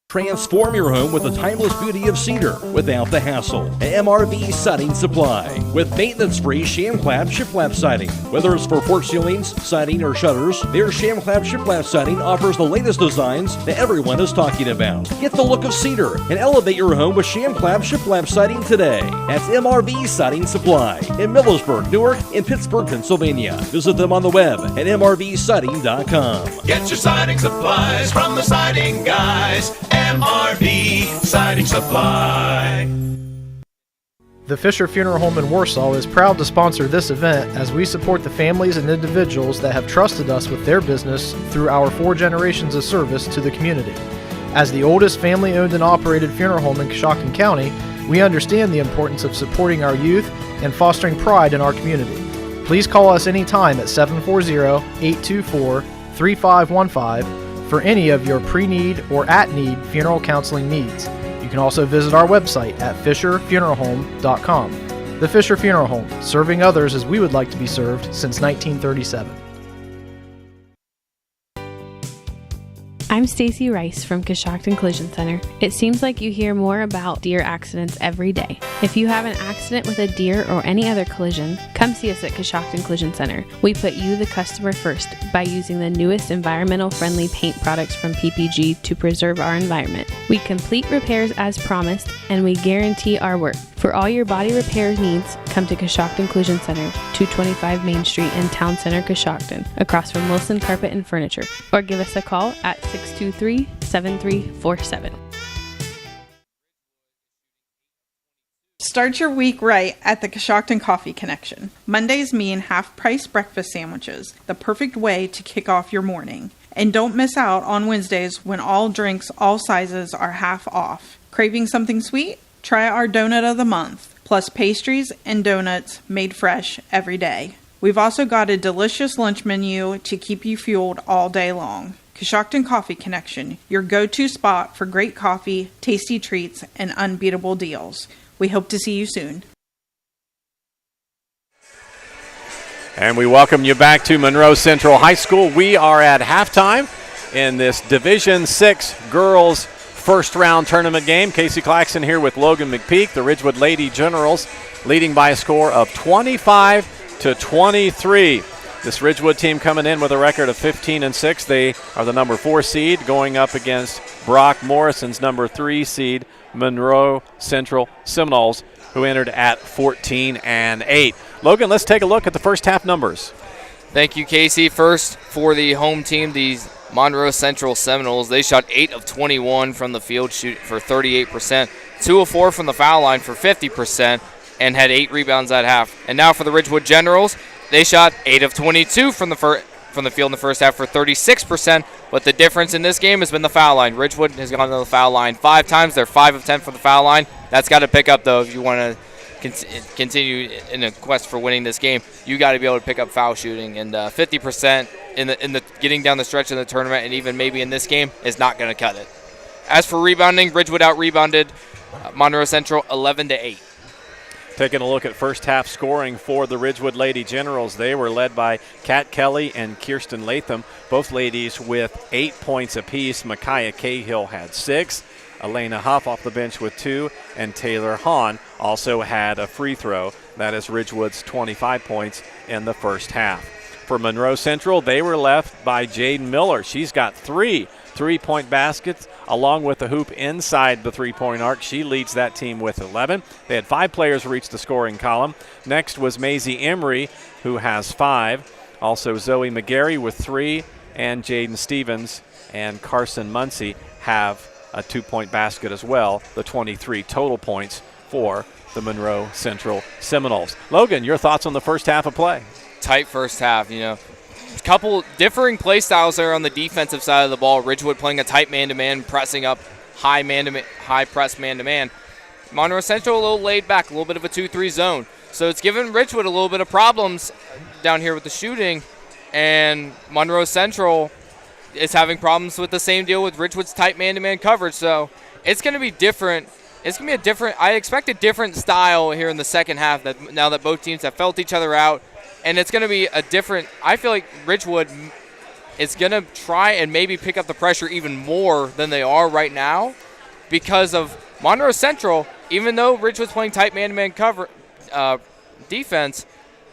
Transform your home with the timeless beauty of cedar without the hassle. MRV Siding Supply with maintenance-free sham clap shiplap siding. Whether it's for porch ceilings, siding, or shutters, their sham clap shiplap siding offers the latest designs that everyone is talking about. Get the look of cedar and elevate your home with sham clap shiplap siding today. That's MRV Siding Supply in Millersburg, Newark, and Pittsburgh, Pennsylvania. Visit them on the web at mrvsiding.com. Get your siding supplies from the siding guys. MRV Siding Supply. The Fisher Funeral Home in Warsaw is proud to sponsor this event as we support the families and individuals that have trusted us with their business through our 4 generations of service to the community. As the oldest family-owned and operated funeral home in Coshocton County, we understand the importance of supporting our youth and fostering pride in our community. Please call us anytime at 740-824-3515 for any of your pre-need or at-need funeral counseling needs. You can also visit our website at fisherfuneralhome.com. The Fisher Funeral Home, serving others as we would like to be served since 1937. I'm Stacy Rice from Coshocton Collision Center. It seems like you hear more about deer accidents every day. If you have an accident with a deer or any other collision, come see us at Coshocton Collision Center. We put you, the customer, first by using the newest environmental-friendly paint products from PPG to preserve our environment. We complete repairs as promised, and we guarantee our work. For all your body repair needs, come to Coshocton Collision Center, 225 Main Street in Town Center, Coshocton, across from Wilson Carpet and Furniture, or give us a call at 623-6 7347. Start your week right at the Coshocton Coffee Connection. Mondays mean half-price breakfast sandwiches, the perfect way to kick off your morning. And don't miss out on Wednesdays when all drinks, all sizes are half off. Craving something sweet? Try our donut of the month, plus pastries and donuts made fresh every day. We've also got a delicious lunch menu to keep you fueled all day long. Coshocton Coffee Connection, your go-to spot for great coffee, tasty treats, and unbeatable deals. We hope to see you soon. And we welcome you back to Monroe Central High School. We are at halftime in this Division 6 girls first round tournament game. Casey Claxon here with Logan McPeek, the Ridgewood Lady Generals, leading by a score of 25-23. This Ridgewood team coming in with a record of 15-6. They are the number 4 seed going up against Brock Morrison's number 3 seed, Monroe Central Seminoles, who entered at 14-8. Logan, let's take a look at the first half numbers. Thank you, Casey. First, for the home team, the Monroe Central Seminoles, they shot 8 of 21 from the field, shoot for 38%, 2 of 4 from the foul line for 50%, and had 8 rebounds at half. And now for the Ridgewood Generals, they shot 8 of 22 from the field in the first half for 36%, but the difference in this game has been the foul line. Ridgewood has gone to the foul line 5 times. They're 5 of 10 from the foul line. That's got to pick up, though, if you want to continue in a quest for winning this game. You got to be able to pick up foul shooting, and 50% in the getting down the stretch of the tournament, and even maybe in this game, is not going to cut it. As for rebounding, Ridgewood out-rebounded Monroe Central 11-8. Taking a look at first half scoring for the Ridgewood Lady Generals, they were led by Kat Kelly and Kirsten Latham, both ladies with 8 points apiece. Micaiah Cahill had 6, Elena Huff off the bench with 2, and Taylor Hahn also had a free throw. That is Ridgewood's 25 points in the first half. For Monroe Central, they were left by Jaden Miller. She's got 3 3-point baskets, along with the hoop inside the three-point arc. She leads that team with 11. They had 5 players reach the scoring column. Next was Maisie Emery, who has 5. Also Zoe McGarry with 3, and Jaden Stevens and Carson Muncie have a 2-point basket as well, the 23 total points for the Monroe Central Seminoles. Logan, your thoughts on the first half of play? Tight first half, A couple differing play styles there on the defensive side of the ball. Ridgewood playing a tight man-to-man, pressing up high press man-to-man. Monroe Central a little laid back, a little bit of a 2-3 zone. So it's given Ridgewood a little bit of problems down here with the shooting, and Monroe Central is having problems with the same deal with Ridgewood's tight man-to-man coverage. So it's going to be different. It's going to be a different – I expect a different style here in the second half now that both teams have felt each other out. And it's going to be a different – I feel like Ridgewood is going to try and maybe pick up the pressure even more than they are right now because of Monroe Central. Even though Ridgewood's playing tight man-to-man cover defense,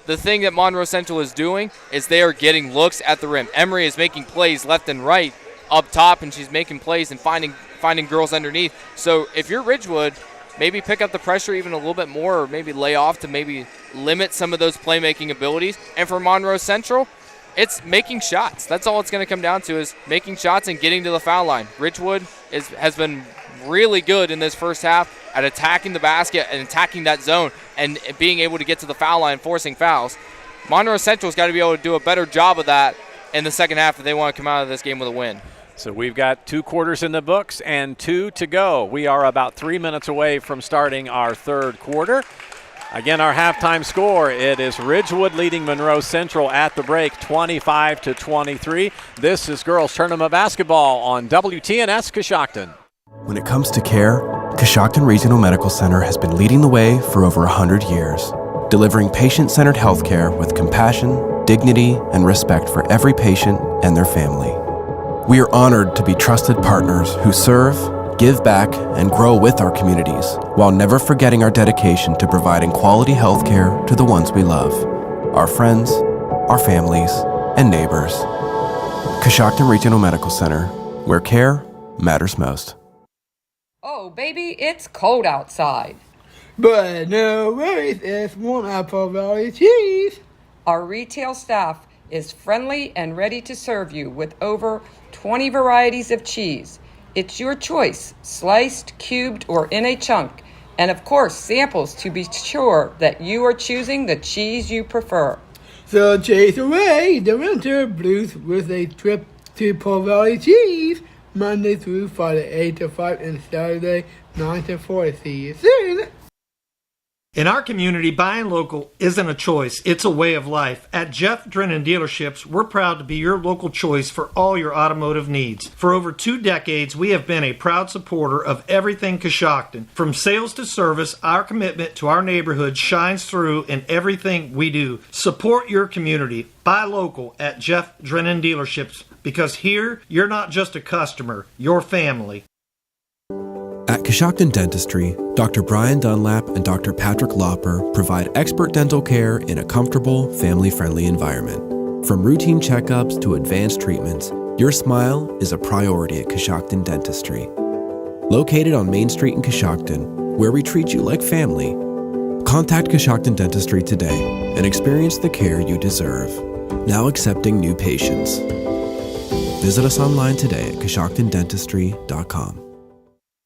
the thing that Monroe Central is doing is they are getting looks at the rim. Emery is making plays left and right up top, and she's making plays and finding girls underneath. So if you're Ridgewood, maybe pick up the pressure even a little bit more, or maybe lay off to maybe limit some of those playmaking abilities. And for Monroe Central, it's making shots. That's all it's going to come down to, is making shots and getting to the foul line. Ridgewood has been really good in this first half at attacking the basket and attacking that zone and being able to get to the foul line, forcing fouls. Monroe Central's got to be able to do a better job of that in the second half if they want to come out of this game with a win. So we've got 2 quarters in the books and 2 to go. We are about 3 minutes away from starting our third quarter. Again, our halftime score, it is Ridgewood leading Monroe Central at the break, 25-23. This is girls tournament basketball on WTNS Coshocton. When it comes to care, Coshocton Regional Medical Center has been leading the way for over 100 years, delivering patient-centered healthcare with compassion, dignity, and respect for every patient and their family. We are honored to be trusted partners who serve, give back, and grow with our communities, while never forgetting our dedication to providing quality health care to the ones we love, our friends, our families, and neighbors. Coshocton Regional Medical Center, where care matters most. Oh, baby, it's cold outside. But no worries if one apple valley cheese. Our retail staff is friendly and ready to serve you with over 20 varieties of cheese. It's your choice, sliced, cubed, or in a chunk. And of course, samples to be sure that you are choosing the cheese you prefer. So chase away the winter blues with a trip to Po Valley Cheese, Monday through Friday, 8 to 5, and Saturday, 9 to 4. See you soon. In our community, buying local isn't a choice, it's a way of life. At Jeff Drennan Dealerships, we're proud to be your local choice for all your automotive needs. For over 2 decades, we have been a proud supporter of everything Coshocton. From sales to service, our commitment to our neighborhood shines through in everything we do. Support your community. Buy local at Jeff Drennan Dealerships, because here, you're not just a customer, you're family. At Coshocton Dentistry, Dr. Brian Dunlap and Dr. Patrick Lauper provide expert dental care in a comfortable, family-friendly environment. From routine checkups to advanced treatments, your smile is a priority at Coshocton Dentistry. Located on Main Street in Coshocton, where we treat you like family, contact Coshocton Dentistry today and experience the care you deserve. Now accepting new patients. Visit us online today at CoshoctonDentistry.com.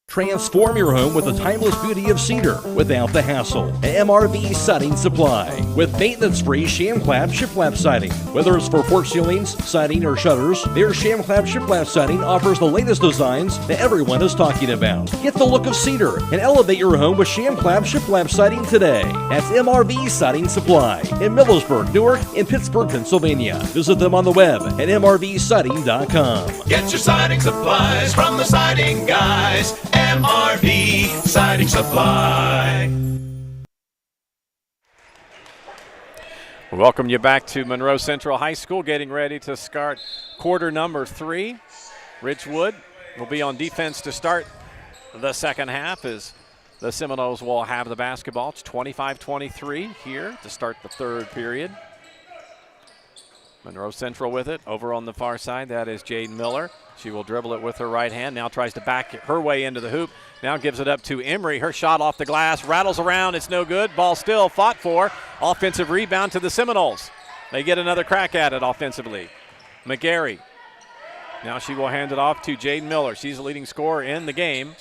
Transform your home with the timeless beauty of cedar without the hassle. MRV Siding Supply with maintenance-free sham clap shiplap siding. Whether it's for porch ceilings, siding, or shutters, their sham clap shiplap siding offers the latest designs that everyone is talking about. Get the look of cedar and elevate your home with sham clap shiplap siding today. That's MRV Siding Supply in Millersburg, Newark, and Pittsburgh, Pennsylvania. Visit them on the web at mrvsiding.com. Get your siding supplies from the siding guys. MRV Siding Supply. Welcome you back to Monroe Central High School, getting ready to start quarter number 3. Ridgewood will be on defense to start the second half as the Seminoles will have the basketball. It's 25-23 here to start the third period. Monroe Central with it. Over on the far side, that is Jaden Miller. She will dribble it with her right hand. Now tries to back her way into the hoop. Now gives it up to Emery. Her shot off the glass. Rattles around. It's no good. Ball still fought for. Offensive rebound to the Seminoles. They get another crack at it offensively. McGarry. Now she will hand it off to Jaden Miller. She's the leading scorer in the game.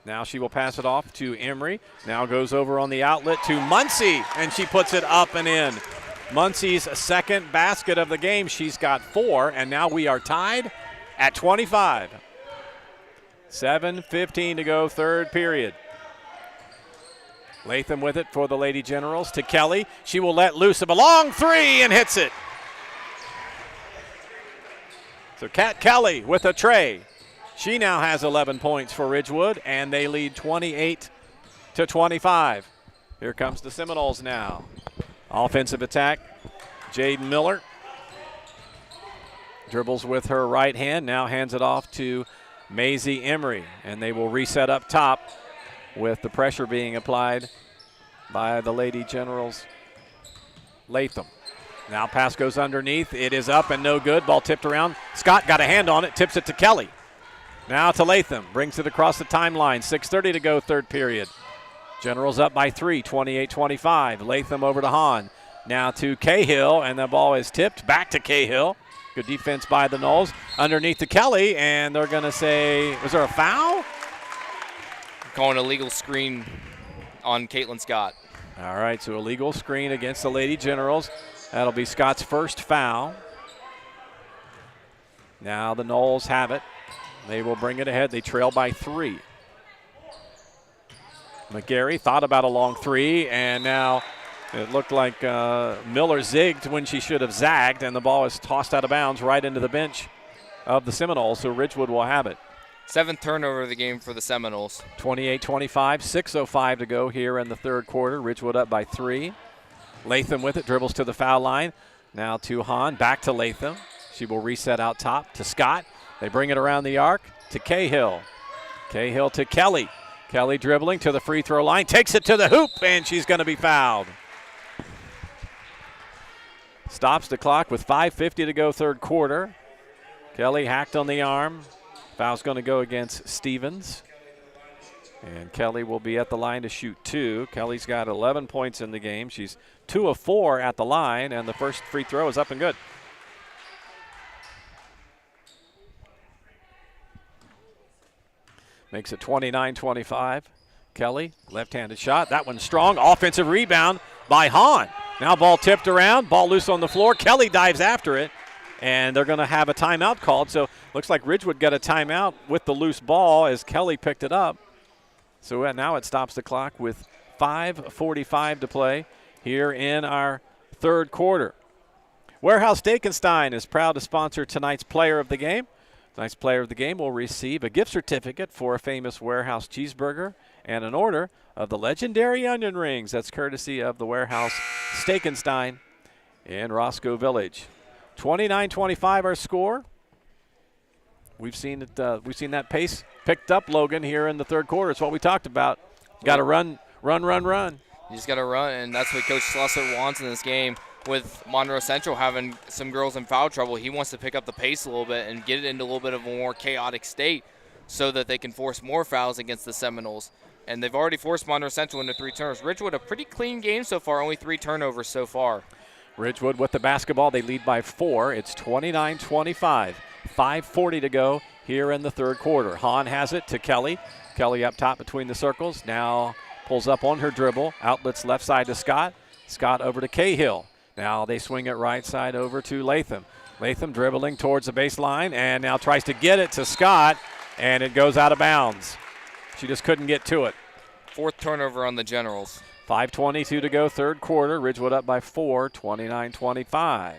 Now she will pass it off to Emery. Now goes over on the outlet to Muncie, and she puts it up and in. Muncie's second basket of the game. She's got 4, and now we are tied at 25. 7:15 to go, third period. Latham with it for the Lady Generals to Kelly. She will let loose a long 3 and hits it. So Kat Kelly with a tray. She now has 11 points for Ridgewood, and they lead 28-25. Here comes the Seminoles now. Offensive attack, Jaden Miller. Dribbles with her right hand, now hands it off to Maisie Emery, and they will reset up top with the pressure being applied by the Lady Generals. Latham. Now pass goes underneath. It is up and no good. Ball tipped around. Scott got a hand on it, tips it to Kelly. Now to Latham, brings it across the timeline. 6:30 to go, third period. Generals up by 3, 28-25. Latham over to Hahn. Now to Cahill, and the ball is tipped back to Cahill. Good defense by the Noles. Underneath to Kelly, and they're going to say, was there a foul? Calling a legal screen on Caitlin Scott. All right, so a legal screen against the Lady Generals. That'll be Scott's first foul. Now the Noles have it. They will bring it ahead. They trail by 3. McGarry thought about a long 3, and now it looked like Miller zigged when she should have zagged, and the ball is tossed out of bounds right into the bench of the Seminoles, so Ridgewood will have it. 7th turnover of the game for the Seminoles. 28-25, 6:05 to go here in the third quarter. Ridgewood up by 3. Latham with it, dribbles to the foul line. Now to Hahn, back to Latham. She will reset out top to Scott. They bring it around the arc to Cahill. Cahill to Kelly. Kelly dribbling to the free throw line, takes it to the hoop, and she's going to be fouled. Stops the clock with 5:50 to go, third quarter. Kelly hacked on the arm. Foul's going to go against Stevens. And Kelly will be at the line to shoot 2. Kelly's got 11 points in the game. She's 2 of 4 at the line, and the first free throw is up and good. Makes it 29-25. Kelly, left-handed shot. That one's strong. Offensive rebound by Hahn. Now ball tipped around. Ball loose on the floor. Kelly dives after it. And they're going to have a timeout called. So looks like Ridgewood got a timeout with the loose ball as Kelly picked it up. So now it stops the clock with 5:45 to play here in our third quarter. Warehouse Steakenstein is proud to sponsor tonight's player of the game. Tonight's player of the game will receive a gift certificate for a famous Warehouse cheeseburger and an order of the legendary onion rings. That's courtesy of the Warehouse Steakenstein in Roscoe Village. 29-25 our score. We've seen it. We've seen that pace picked up, Logan, here in the third quarter. It's what we talked about. Got to run. You just got to run, and that's what Coach Schlosser wants in this game. With Monroe Central having some girls in foul trouble, he wants to pick up the pace a little bit and get it into a little bit of a more chaotic state so that they can force more fouls against the Seminoles. And they've already forced Monroe Central into 3 turnovers. Ridgewood, a pretty clean game so far, only 3 turnovers so far. Ridgewood with the basketball. They lead by 4. It's 29-25. 5:40 to go here in the third quarter. Hahn has it to Kelly. Kelly up top between the circles. Now pulls up on her dribble. Outlets left side to Scott. Scott over to Cahill. Now they swing it right side over to Latham. Latham dribbling towards the baseline and now tries to get it to Scott, and it goes out of bounds. She just couldn't get to it. 4th turnover on the Generals. 5:22 to go, third quarter. Ridgewood up by 4, 29-25.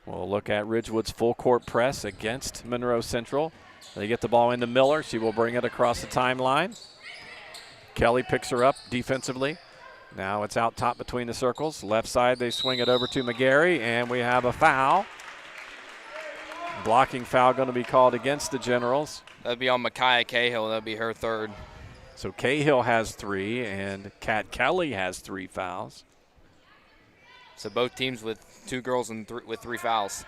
We'll look at Ridgewood's full court press against Monroe Central. They get the ball into Miller. She will bring it across the timeline. Kelly picks her up defensively. Now it's out top between the circles. Left side, they swing it over to McGarry, and we have a foul. Blocking foul going to be called against the Generals. That'd be on Micaiah Cahill. That'd be her 3rd. So Cahill has 3, and Kat Kelly has 3 fouls. So both teams with 2 girls and with 3 fouls.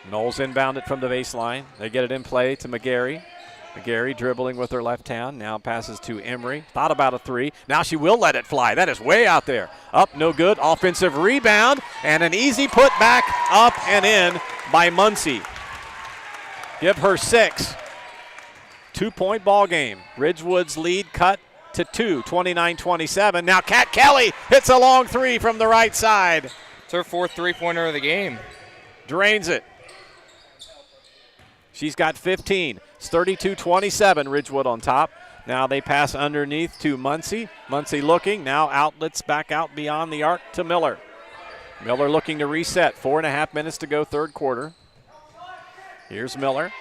Knowles inbounded from the baseline. They get it in play to McGarry. McGarry dribbling with her left hand. Now passes to Emery. Thought about a 3. Now she will let it fly. That is way out there. Up, no good. Offensive rebound. And an easy put back up and in by Muncie. Give her 6. 2-point ball game. Ridgewood's lead cut to 2, 29-27. Now Kat Kelly hits a long 3 from the right side. It's her 4th 3-pointer of the game. Drains it. She's got 15. It's 32-27, Ridgewood on top. Now they pass underneath to Muncie. Muncie looking. Now outlets back out beyond the arc to Miller. Miller looking to reset. 4.5 minutes to go, third quarter. Here's Miller.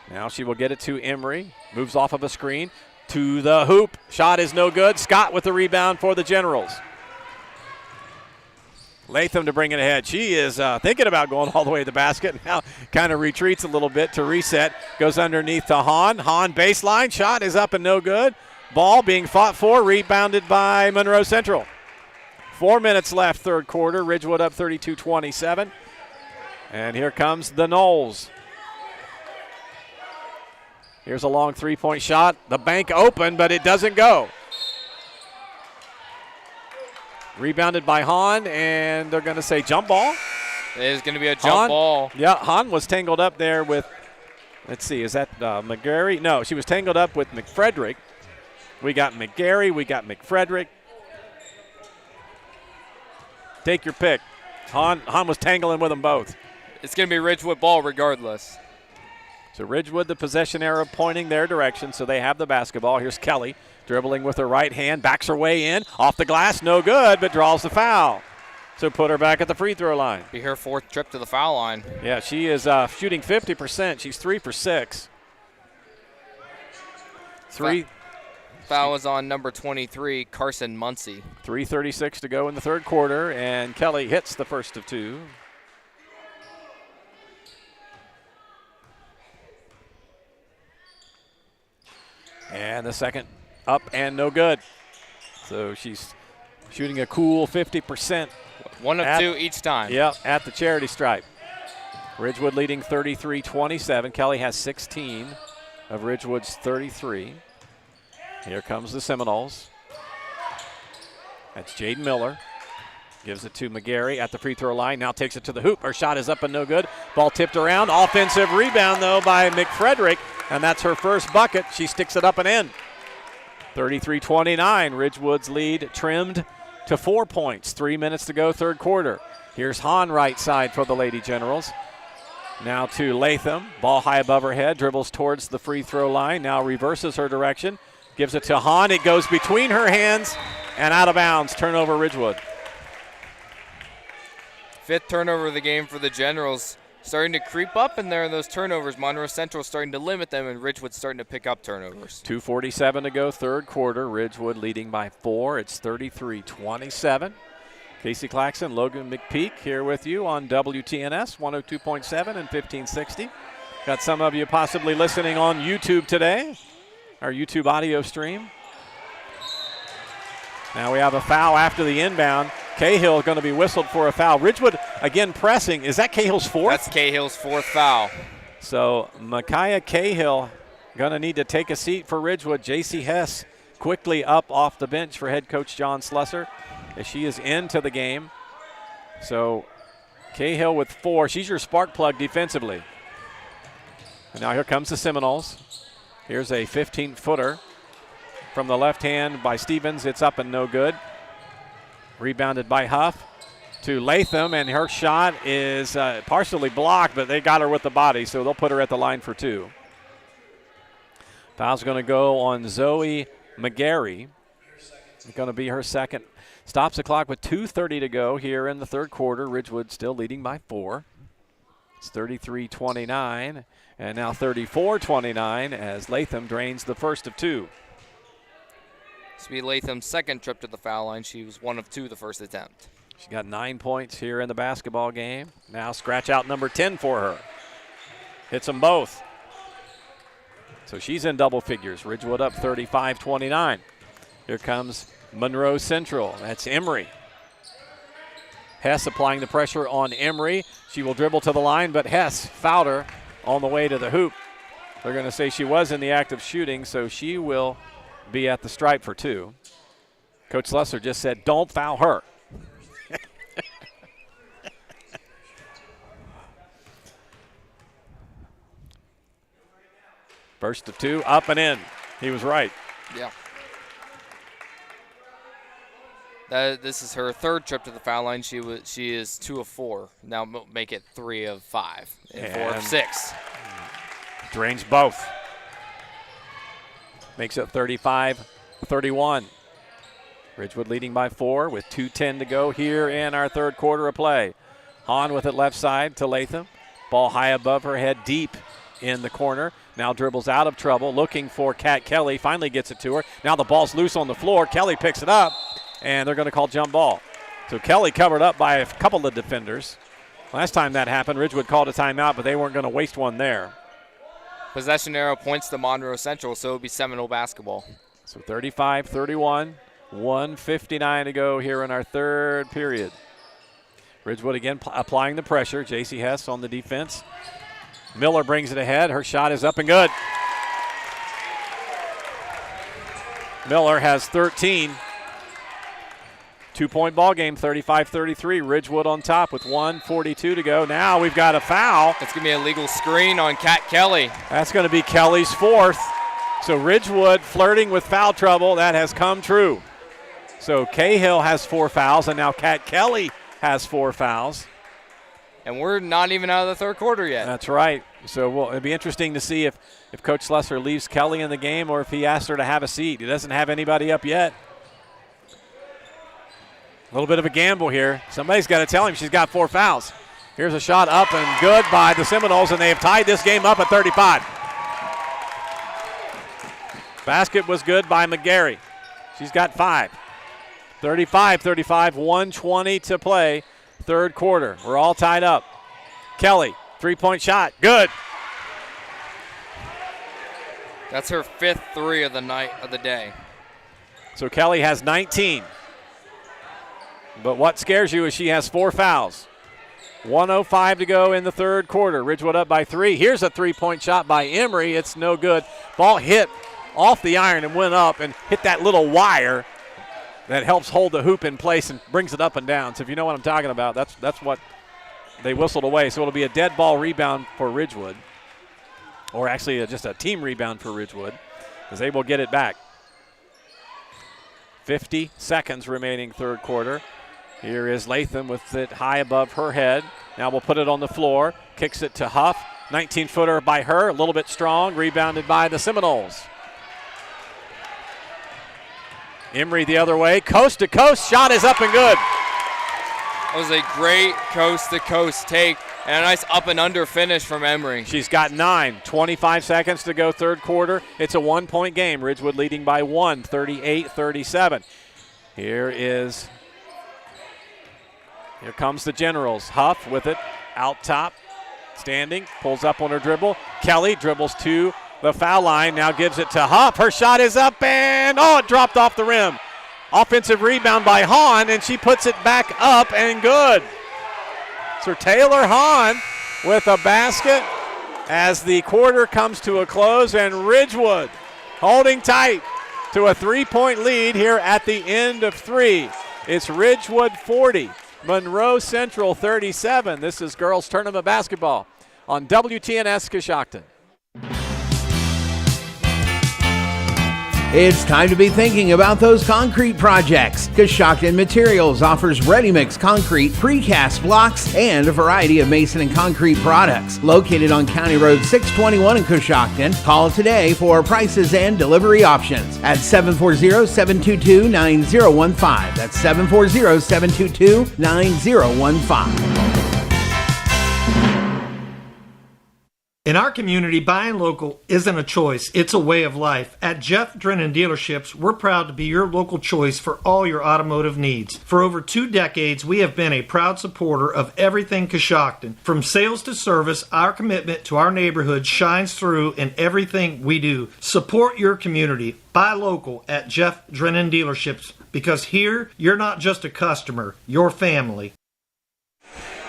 Now she will get it to Emery. Moves off of a screen to the hoop. Shot is no good. Scott with the rebound for the Generals. Latham to bring it ahead. She is thinking about going all the way to the basket. Now kind of retreats a little bit to reset. Goes underneath to Hahn. Hahn baseline. Shot is up and no good. Ball being fought for. Rebounded by Monroe Central. 4 minutes left, third quarter. Ridgewood up 32-27. And here comes the Knowles. Here's a long three-point shot. The bank open, but it doesn't go. Rebounded by Hahn, and they're going to say jump ball. It is going to be a jump ball. Yeah, Hahn was tangled up there with, let's see, is that McGarry? No, she was tangled up with McFrederick. We got McGarry, we got McFrederick. Take your pick. Hahn was tangling with them both. It's going to be Ridgewood ball regardless. So Ridgewood, the possession arrow pointing their direction, so they have the basketball. Here's Kelly dribbling with her right hand, backs her way in, off the glass, no good, but draws the foul. So put her back at the free throw line. Be her fourth trip to the foul line. Yeah, she is shooting 50%. She's 3 for 6. Foul is on number 23, Carson Muncie. 3:36 to go in the third quarter, and Kelly hits the first of two. And the second up and no good. So she's shooting a cool 50%. 1 of 2 each time. Yep, at the charity stripe. Ridgewood leading 33-27. Kelly has 16 of Ridgewood's 33. Here comes the Seminoles. That's Jaden Miller. Gives it to McGarry at the free throw line. Now takes it to the hoop. Her shot is up and no good. Ball tipped around. Offensive rebound, though, by McFrederick, and that's her first bucket. She sticks it up and in. 33-29. Ridgewood's lead trimmed to 4 points. 3 minutes to go, third quarter. Here's Hahn right side for the Lady Generals. Now to Latham. Ball high above her head. Dribbles towards the free throw line. Now reverses her direction. Gives it to Hahn. It goes between her hands and out of bounds. Turnover Ridgewood. 5th turnover of the game for the Generals. Starting to creep up in there in those turnovers. Monroe Central starting to limit them, and Ridgewood starting to pick up turnovers. 2:47 to go, third quarter. Ridgewood leading by 4. It's 33-27. Casey Claxon, Logan McPeek here with you on WTNS 102.7 and 1560. Got some of you possibly listening on YouTube today, our YouTube audio stream. Now we have a foul after the inbound. Cahill going to be whistled for a foul. Ridgewood again pressing. Is that Cahill's fourth? That's Cahill's 4th foul. So Micaiah Cahill going to need to take a seat for Ridgewood. J.C. Hess quickly up off the bench for head coach John Slusser as she is into the game. So Cahill with 4. She's your spark plug defensively. And now here comes the Seminoles. Here's a 15-footer from the left hand by Stevens. It's up and no good. Rebounded by Huff to Latham, and her shot is partially blocked, but they got her with the body, so they'll put her at the line for 2. Foul's going to go on Zoe McGarry. It's going to be her second. Stops the clock with 2:30 to go here in the third quarter. Ridgewood still leading by 4. It's 33-29, and now 34-29 as Latham drains the first of 2. This will be Latham's second trip to the foul line. She was 1 of 2 the first attempt. She got 9 points here in the basketball game. Now scratch out number 10 for her. Hits them both. So she's in double figures. Ridgewood up 35-29. Here comes Monroe Central. That's Emery. Hess applying the pressure on Emery. She will dribble to the line, but Hess fouled her on the way to the hoop. They're going to say she was in the act of shooting, so she will be at the stripe for 2. Coach Slusser just said, don't foul her. First of 2, up and in. He was right. Yeah. This is her 3rd trip to the foul line. She is 2 of 4. Now make it 3 of 5 and 4 of 6. Drains both. Makes it 35-31. Ridgewood leading by 4 with 2:10 to go here in our third quarter of play. Hahn with it left side to Latham. Ball high above her head, deep in the corner. Now dribbles out of trouble, looking for Kat Kelly. Finally gets it to her. Now the ball's loose on the floor. Kelly picks it up, and they're going to call jump ball. So Kelly covered up by a couple of defenders. Last time that happened, Ridgewood called a timeout, but they weren't going to waste one there. Possession arrow points to Monroe Central, so it would be Seminole basketball. So 35-31, 1:59 to go here in our third period. Ridgewood again applying the pressure. J.C. Hess on the defense. Miller brings it ahead. Her shot is up and good. Miller has 13. 2-point ball game, 35-33. Ridgewood on top with 1:42 to go. Now we've got a foul. It's going to be a legal screen on Kat Kelly. That's going to be Kelly's 4th. So Ridgewood flirting with foul trouble. That has come true. So Cahill has 4 fouls, and now Kat Kelly has 4 fouls. And we're not even out of the third quarter yet. That's right. So it'll be interesting to see if Coach Slusser leaves Kelly in the game or if he asks her to have a seat. He doesn't have anybody up yet. A little bit of a gamble here. Somebody's got to tell him she's got 4 fouls. Here's a shot up and good by the Seminoles, and they have tied this game up at 35. Basket was good by McGarry. She's got 5. 35-35, 1:20 to play, third quarter. We're all tied up. Kelly, 3-point shot, good. That's her 5th 3 of the night of the day. So Kelly has 19. But what scares you is she has 4 fouls. 1:05 to go in the third quarter. Ridgewood up by 3. Here's a 3-point shot by Emery. It's no good. Ball hit off the iron and went up and hit that little wire. that helps hold the hoop in place and brings it up and down. So if you know what I'm talking about, that's what they whistled away. So it'll be a dead ball rebound for Ridgewood, or actually just a team rebound for Ridgewood, as they will get it back. 50 seconds remaining third quarter. Here is Latham with it high above her head. Now we'll put it on the floor. Kicks it to Huff. 19-footer by her, a little bit strong. Rebounded by the Seminoles. Emery the other way. Coast to coast. Shot is up and good. That was a great coast-to-coast take and a nice up and under finish from Emery. She's got 9. 25 seconds to go third quarter. It's a 1-point game. Ridgewood leading by 1, 38-37. Here comes the Generals. Huff with it out top. Standing, pulls up on her dribble. Kelly dribbles to the foul line, now gives it to Huff. Her shot is up and, it dropped off the rim. Offensive rebound by Hahn, and she puts it back up and good. So Taylor Hahn with a basket as the quarter comes to a close, and Ridgewood holding tight to a 3-point lead here at the end of 3. It's Ridgewood 40. Monroe Central 37. This is girls tournament basketball on WTNS Coshocton. It's time to be thinking about those concrete projects. Coshocton Materials offers ready-mix concrete, precast blocks, and a variety of mason and concrete products. Located on County Road 621 in Coshocton, call today for prices and delivery options at 740-722-9015. That's 740-722-9015. In our community, buying local isn't a choice, it's a way of life. At Jeff Drennan Dealerships, we're proud to be your local choice for all your automotive needs. For over 2 decades, we have been a proud supporter of everything Coshocton. From sales to service, our commitment to our neighborhood shines through in everything we do. Support your community. Buy local at Jeff Drennan Dealerships, because here, you're not just a customer, you're family.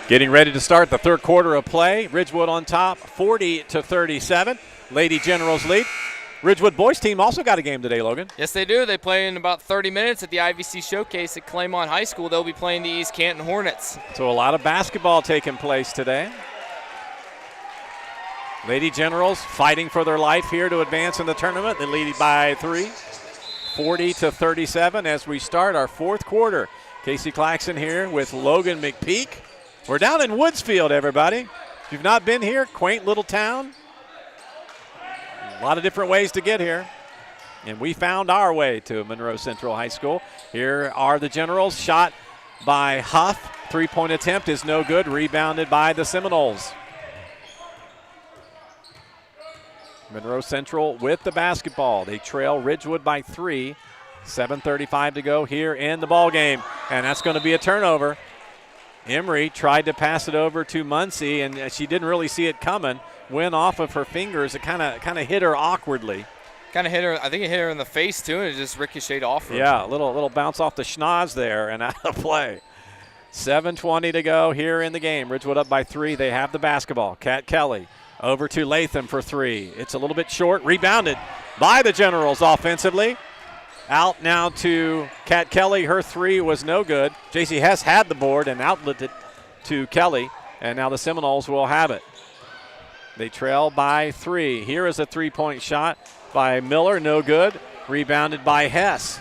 Getting ready to start the third quarter of play. Ridgewood on top, 40-37. Lady Generals lead. Ridgewood boys team also got a game today, Logan. Yes, they do. They play in about 30 minutes at the IVC Showcase at Claymont High School. They'll be playing the East Canton Hornets. So a lot of basketball taking place today. Lady Generals fighting for their life here to advance in the tournament. They lead by 3, 40-37 as we start our fourth quarter. Casey Claxon here with Logan McPeek. We're down in Woodsfield, everybody. If you've not been here, quaint little town. A lot of different ways to get here. And we found our way to Monroe Central High School. Here are the Generals. Shot by Huff. 3-point attempt is no good. Rebounded by the Seminoles. Monroe Central with the basketball. They trail Ridgewood by 3. 7:35 to go here in the ball game. And that's going to be a turnover. Emery tried to pass it over to Muncie, and she didn't really see it coming. Went off of her fingers. It kind of hit her awkwardly. Kind of hit her. I think it hit her in the face too, and it just ricocheted off her. Yeah, a little bounce off the schnoz there and out of play. 7:20 to go here in the game. Ridgewood up by 3. They have the basketball. Kat Kelly over to Latham for 3. It's a little bit short. Rebounded by the Generals offensively. Out now to Kat Kelly. Her 3 was no good. J.C. Hess had the board and outlet it to Kelly, and now the Seminoles will have it. They trail by 3. Here is a 3-point shot by Miller, no good. Rebounded by Hess.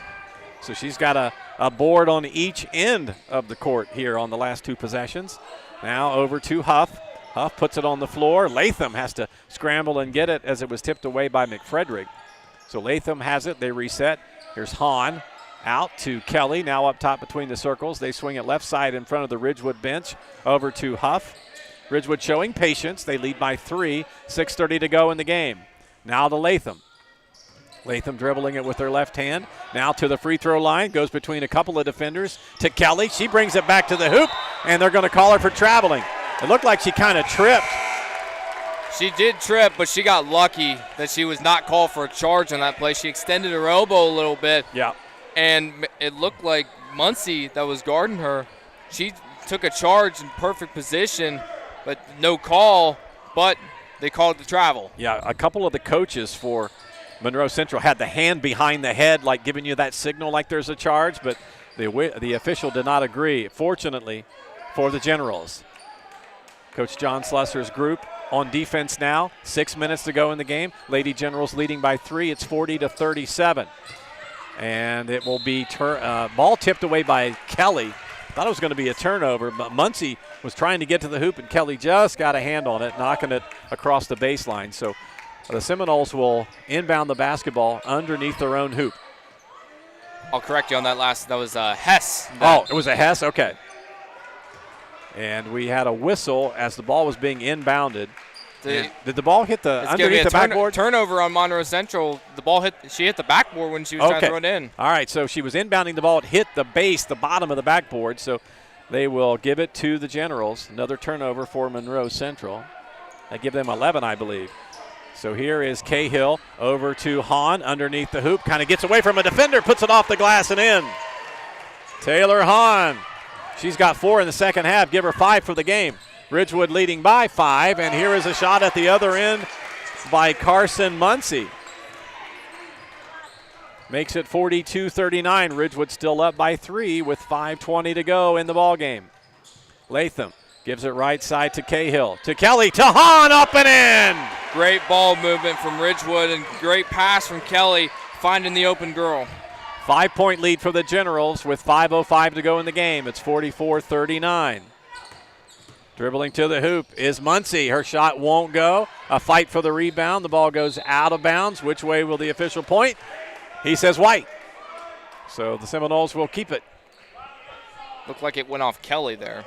So she's got a board on each end of the court here on the last 2 possessions. Now over to Huff. Huff puts it on the floor. Latham has to scramble and get it as it was tipped away by McFrederick. So Latham has it. They reset. Here's Hahn out to Kelly, now up top between the circles. They swing it left side in front of the Ridgewood bench over to Huff. Ridgewood showing patience. They lead by 3, 6:30 to go in the game. Now to Latham. Latham dribbling it with her left hand. Now to the free throw line, goes between a couple of defenders to Kelly. She brings it back to the hoop, and they're going to call her for traveling. It looked like she kind of tripped. She did trip, but she got lucky that she was not called for a charge on that play. She extended her elbow a little bit. Yeah. And it looked like Muncie that was guarding her. She took a charge in perfect position, but no call, but they called the travel. Yeah, a couple of the coaches for Monroe Central had the hand behind the head, like giving you that signal like there's a charge, but the official did not agree, fortunately, for the Generals. Coach John Slusser's group on defense now. 6 minutes to go in the game. Lady Generals leading by 3. It's 40-37. And it will be ball tipped away by Kelly. Thought it was going to be a turnover, but Muncie was trying to get to the hoop, and Kelly just got a hand on it, knocking it across the baseline. So the Seminoles will inbound the basketball underneath their own hoop. I'll correct you on that last. That was Hess. It was a Hess? Okay. And we had a whistle as the ball was being inbounded. Did the ball hit underneath the backboard? Turnover on Monroe Central. The ball she hit the backboard when she was trying to throw it in. All right, so she was inbounding the ball. It hit the bottom of the backboard. So they will give it to the Generals. Another turnover for Monroe Central. They give them 11, I believe. So here is Cahill over to Hahn underneath the hoop. Kind of gets away from a defender, puts it off the glass and in. Taylor Hahn. She's got 4 in the second half. Give her 5 for the game. Ridgewood leading by 5, and here is a shot at the other end by Carson Muncie. Makes it 42-39. Ridgewood still up by 3 with 5:20 to go in the ballgame. Latham gives it right side to Cahill. To Kelly, to Hahn, up and in! Great ball movement from Ridgewood and great pass from Kelly, finding the open girl. 5-point lead for the Generals with 5:05 to go in the game. It's 44-39. Dribbling to the hoop is Muncie. Her shot won't go. A fight for the rebound. The ball goes out of bounds. Which way will the official point? He says white. So the Seminoles will keep it. Looked like it went off Kelly there.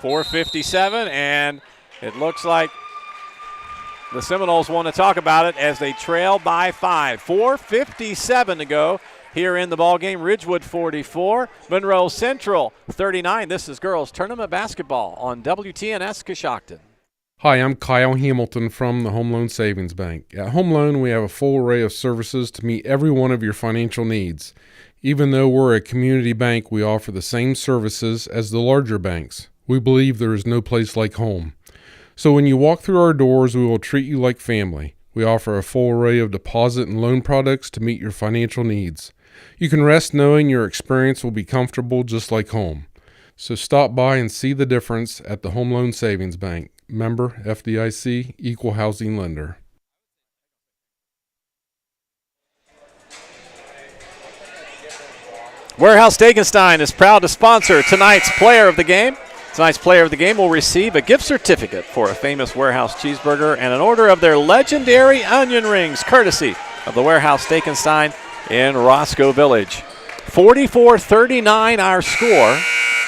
4:57, and it looks like the Seminoles want to talk about it as they trail by 5. 4:57 to go here in the ballgame. Ridgewood 44, Monroe Central 39. This is girls tournament basketball on WTNS Coshocton. Hi, I'm Kyle Hamilton from the Home Loan Savings Bank. At Home Loan, we have a full array of services to meet every one of your financial needs. Even though we're a community bank, we offer the same services as the larger banks. We believe there is no place like home. So when you walk through our doors, we will treat you like family. We offer a full array of deposit and loan products to meet your financial needs. You can rest knowing your experience will be comfortable just like home. So stop by and see the difference at the Home Loan Savings Bank. Member FDIC, Equal Housing Lender. Warehouse Stegenstein is proud to sponsor tonight's player of the game. Tonight's player of the game will receive a gift certificate for a famous Warehouse cheeseburger and an order of their legendary onion rings, courtesy of the Warehouse Stegenstein in Roscoe Village. 44-39 our score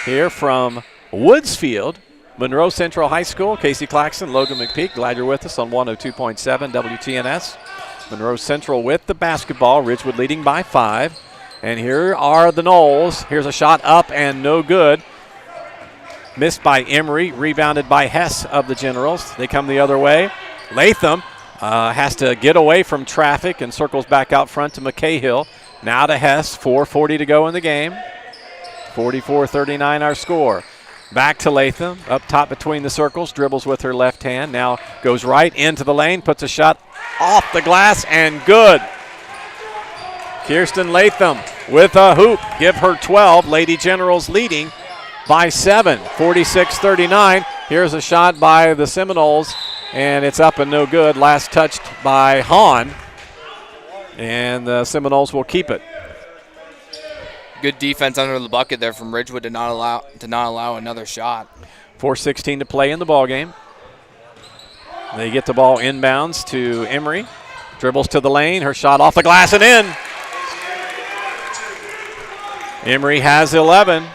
here from Woodsfield, Monroe Central High School. Casey Claxon, Logan McPeek, glad you're with us on 102.7 WTNS. Monroe Central with the basketball, Ridgewood leading by 5. And here are the Noles. Here's a shot up and no good. Missed by Emery, rebounded by Hess of the Generals. They come the other way. Latham has to get away from traffic and circles back out front to McCahill. Now to Hess, 4:40 to go in the game. 44-39 our score. Back to Latham, up top between the circles, dribbles with her left hand. Now goes right into the lane, puts a shot off the glass and good. Kirsten Latham with a hoop, give her 12. Lady Generals leading by 7, 46-39. Here's a shot by the Seminoles, and it's up and no good. Last touched by Hahn, and the Seminoles will keep it. Good defense under the bucket there from Ridgewood to not allow another shot. 4:16 to play in the ball game. They get the ball inbounds to Emery. Dribbles to the lane, her shot off the glass and in. Emery has 11.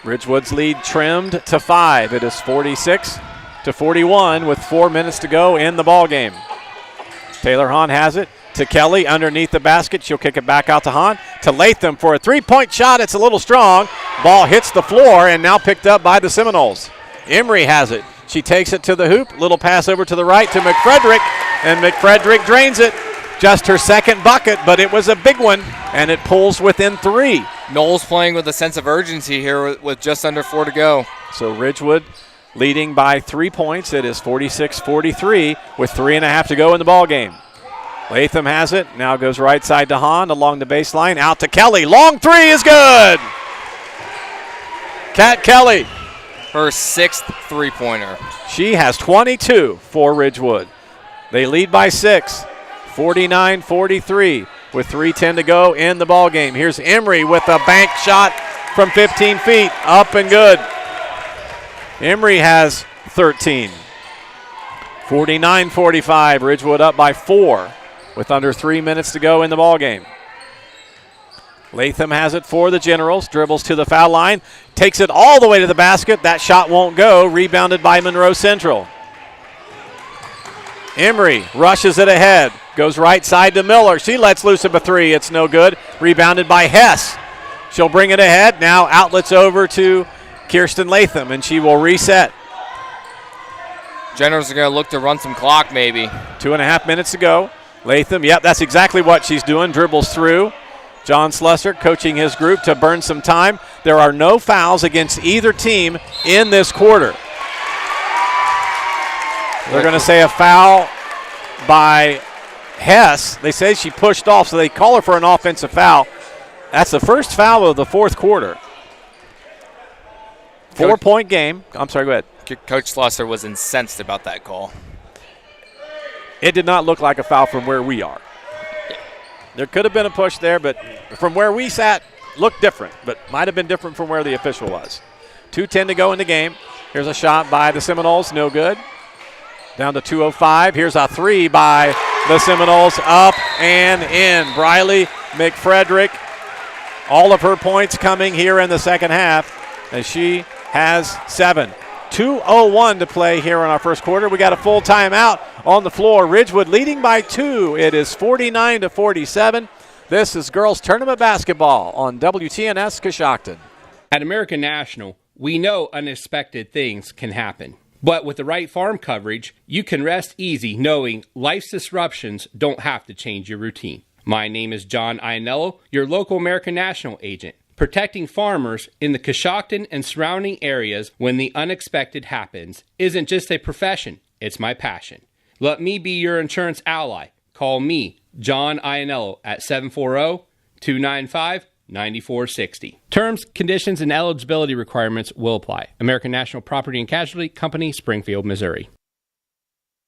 Ridgewood's lead trimmed to 5. It is 46-41 with 4 minutes to go in the ball game. Taylor Hahn has it to Kelly underneath the basket. She'll kick it back out to Hahn. To Latham for a three-point shot. It's a little strong. Ball hits the floor and now picked up by the Seminoles. Emery has it. She takes it to the hoop. Little pass over to the right to McFrederick, and McFrederick drains it. Just her second bucket, but it was a big one, and it pulls within 3. Knowles playing with a sense of urgency here with just under 4 to go. So Ridgewood leading by 3 points. It is 46-43 with 3.5 to go in the ball game. Latham has it, now goes right side to Hahn along the baseline, out to Kelly. Long three is good! Kat Kelly. Her 6th three-pointer. She has 22 for Ridgewood. They lead by 6, 49-43 with 3:10 to go in the ball game. Here's Emery with a bank shot from 15 feet, up and good. Emery has 13. 49-45, Ridgewood up by 4 with under 3 minutes to go in the ball game. Latham has it for the Generals, dribbles to the foul line, takes it all the way to the basket. That shot won't go, rebounded by Monroe Central. Emery rushes it ahead, goes right side to Miller. She lets loose of a three. It's no good. Rebounded by Hess. She'll bring it ahead. Now outlets over to Kirsten Latham, and she will reset. Generals are going to look to run some clock maybe. 2.5 minutes to go. Latham, yep, that's exactly what she's doing. Dribbles through. John Slesser coaching his group to burn some time. There are no fouls against either team in this quarter. They're going to say a foul by Hess. They say she pushed off, so they call her for an offensive foul. That's the first foul of the fourth quarter. 4-point game. I'm sorry, go ahead. Coach Slesser was incensed about that call. It did not look like a foul from where we are. There could have been a push there, but from where we sat, looked different, but might have been different from where the official was. 2:10 to go in the game. Here's a shot by the Seminoles, no good. Down to 2:05. Here's a three by the Seminoles, up and in. Briley McFrederick, all of her points coming here in the second half as she has 7. 2:01 to play here in our first quarter. We got a full timeout on the floor. Ridgewood leading by 2. It is 49-47. This is girls tournament basketball on WTNS Coshocton. At American National, we know unexpected things can happen. But with the right farm coverage, you can rest easy knowing life's disruptions don't have to change your routine. My name is John Iannello, your local American National agent, protecting farmers in the Coshocton and surrounding areas when the unexpected happens isn't just a profession, it's my passion. Let me be your insurance ally. Call me, John Iannello, at 740-295-9460. Terms, conditions, and eligibility requirements will apply. American National Property and Casualty Company, Springfield, Missouri.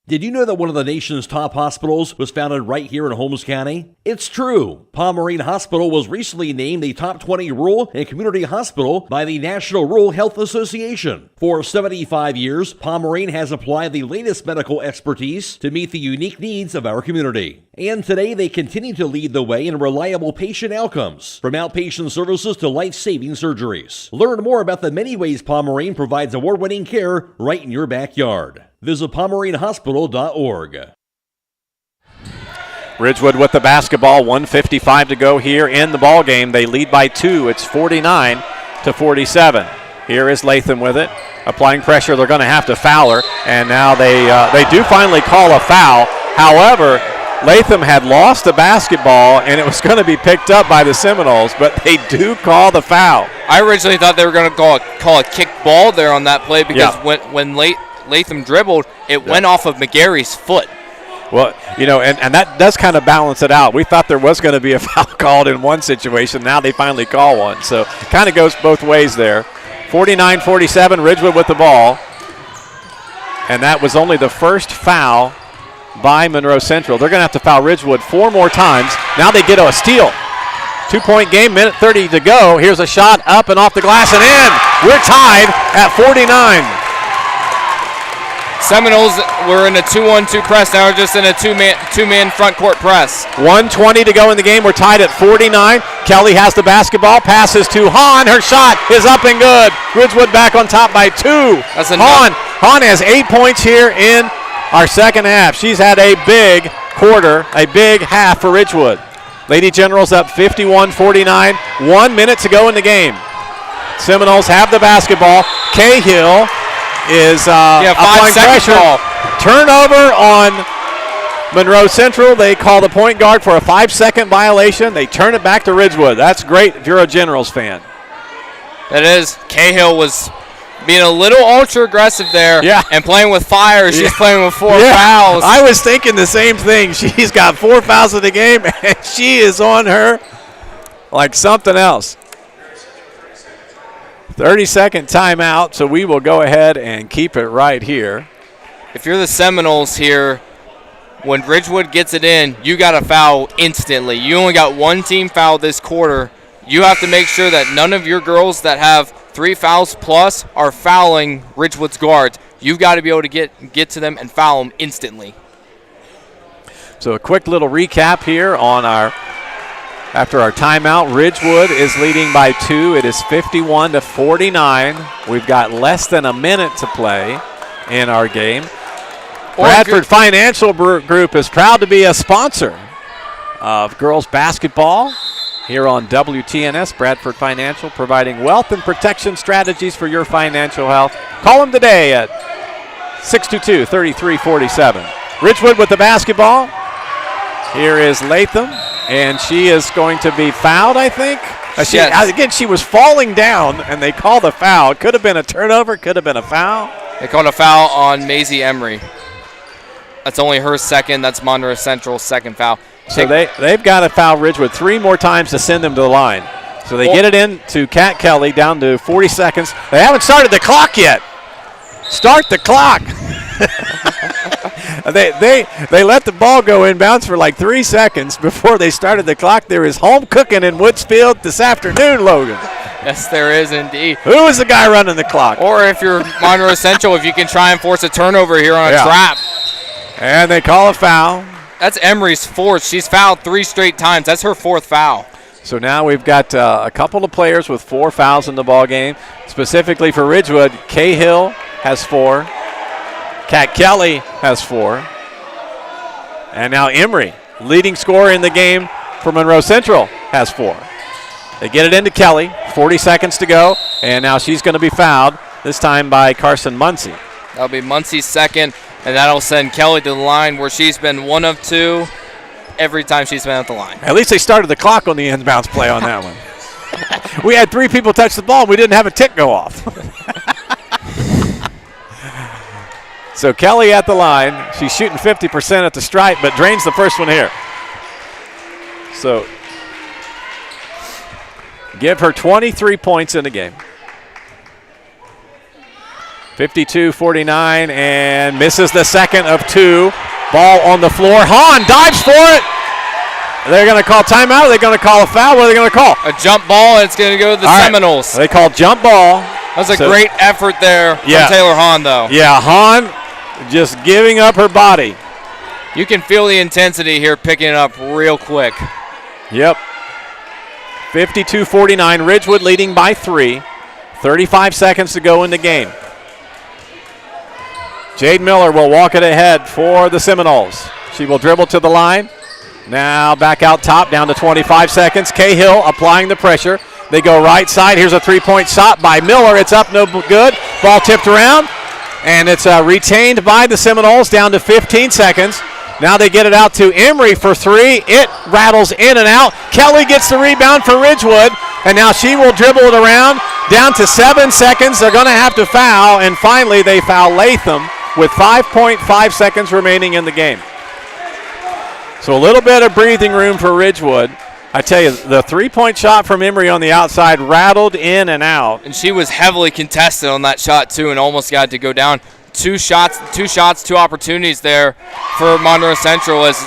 Did you know that one of the nation's top hospitals was founded right here in Holmes County? It's true. Pomerene Hospital was recently named a top 20 rural and community hospital by the National Rural Health Association. For 75 years, Pomerene has applied the latest medical expertise to meet the unique needs of our community. And today they continue to lead the way in reliable patient outcomes, from outpatient services to life-saving surgeries. Learn more about the many ways Pomerene provides award-winning care right in your backyard. Visit PomereneHospital.org. Ridgewood with the basketball, 1:55 to go here in the ball game. They lead by 2. It's 49-47. Here is Latham with it, applying pressure. They're going to have to foul her, and now they do finally call a foul. However, Latham had lost the basketball, and it was going to be picked up by the Seminoles, but they do call the foul. I originally thought they were going to call a kick ball there on that play because when Latham dribbled, it went off of McGarry's foot. Well, you know, and that does kind of balance it out. We thought there was going to be a foul called in one situation. Now they finally call one. So it kind of goes both ways there. 49-47, Ridgewood with the ball. And that was only the first foul by Monroe Central. They're going to have to foul Ridgewood 4 more times. Now they get a steal. 2-point game, minute 30 to go. Here's a shot up and off the glass and in. We're tied at 49. Seminoles were in a 2-1-2 press. Now we're just in a two-man front court press. 1:20 to go in the game. We're tied at 49. Kelly has the basketball. Passes to Hahn. Her shot is up and good. Ridgewood back on top by 2. That's enough. Hahn has 8 points here in our second half. She's had a big quarter, a big half for Ridgewood. Lady Generals up 51-49. 1 minute to go in the game. Seminoles have the basketball. Cahill is applying pressure. Ball. Turnover on Monroe Central. They call the point guard for a 5-second violation. They turn it back to Ridgewood. That's great if you're a Generals fan. That is. Cahill was being a little ultra aggressive there and playing with fire. She's playing with 4 fouls. I was thinking the same thing. She's got 4 fouls in the game, and she is on her like something else. 30-second timeout, so we will go ahead and keep it right here. If you're the Seminoles here, when Ridgewood gets it in, you got to foul instantly. You only got 1 team foul this quarter. You have to make sure that none of your girls that have 3 fouls plus are fouling Ridgewood's guards. You've got to be able to get to them and foul them instantly. So a quick little recap here on after our timeout. Ridgewood is leading by 2. It is 51-49. We've got less than a minute to play in our game. Bradford Financial Group is proud to be a sponsor of girls basketball here on WTNS. Bradford Financial, providing wealth and protection strategies for your financial health. Call them today at 622-3347. Ridgewood with the basketball. Here is Latham, and she is going to be fouled, I think. Again, she was falling down, and they called a foul. Could have been a turnover, could have been a foul. They called a foul on Maisie Emery. That's only her second. That's Monroe Central's second foul. So they've got to foul Ridgewood 3 more times to send them to the line. So they get it in to Kat Kelly down to 40 seconds. They haven't started the clock yet. Start the clock. They let the ball go inbounds for like 3 seconds before they started the clock. There is home cooking in Woodsfield this afternoon, Logan. Yes, there is indeed. Who is the guy running the clock? Or if you're Monroe Central, if you can try and force a turnover here on a trap. And they call a foul. That's Emery's 4th. She's fouled 3 straight times. That's her 4th foul. So now we've got a couple of players with 4 fouls in the ball game. Specifically for Ridgewood, Cahill has 4. Kat Kelly has 4. And now Emery, leading scorer in the game for Monroe Central, has 4. They get it into Kelly, 40 seconds to go, and now she's going to be fouled, this time by Carson Muncie. That'll be Muncie's second, and that'll send Kelly to the line where she's been 1 of 2 every time she's been at the line. At least they started the clock on the inbounds play on that one. We had 3 people touch the ball, and we didn't have a tick go off. So Kelly at the line. She's shooting 50% at the stripe, but drains the first one here. So give her 23 points in the game. 52-49, and misses the second of 2. Ball on the floor. Hahn dives for it. They're going to call timeout. Are they going to call a foul? What are they going to call? A jump ball, and it's going to go to the Seminoles. They call jump ball. That was a great effort there from Taylor Hahn, though. Yeah, Hahn just giving up her body. You can feel the intensity here picking it up real quick. Yep. 52-49, Ridgewood leading by 3. 35 seconds to go in the game. Jade Miller will walk it ahead for the Seminoles. She will dribble to the line. Now back out top, down to 25 seconds. Cahill applying the pressure. They go right side. Here's a 3-point shot by Miller. It's up, no good. Ball tipped around, and it's retained by the Seminoles, down to 15 seconds. Now they get it out to Emery for 3. It rattles in and out. Kelly gets the rebound for Ridgewood, and now she will dribble it around. Down to 7 seconds. They're going to have to foul, and finally they foul Latham with 5.5 seconds remaining in the game. So a little bit of breathing room for Ridgewood. I tell you, the 3-point shot from Emery on the outside rattled in and out. And she was heavily contested on that shot, too, and almost got to go down. Two opportunities there for Monroe Central as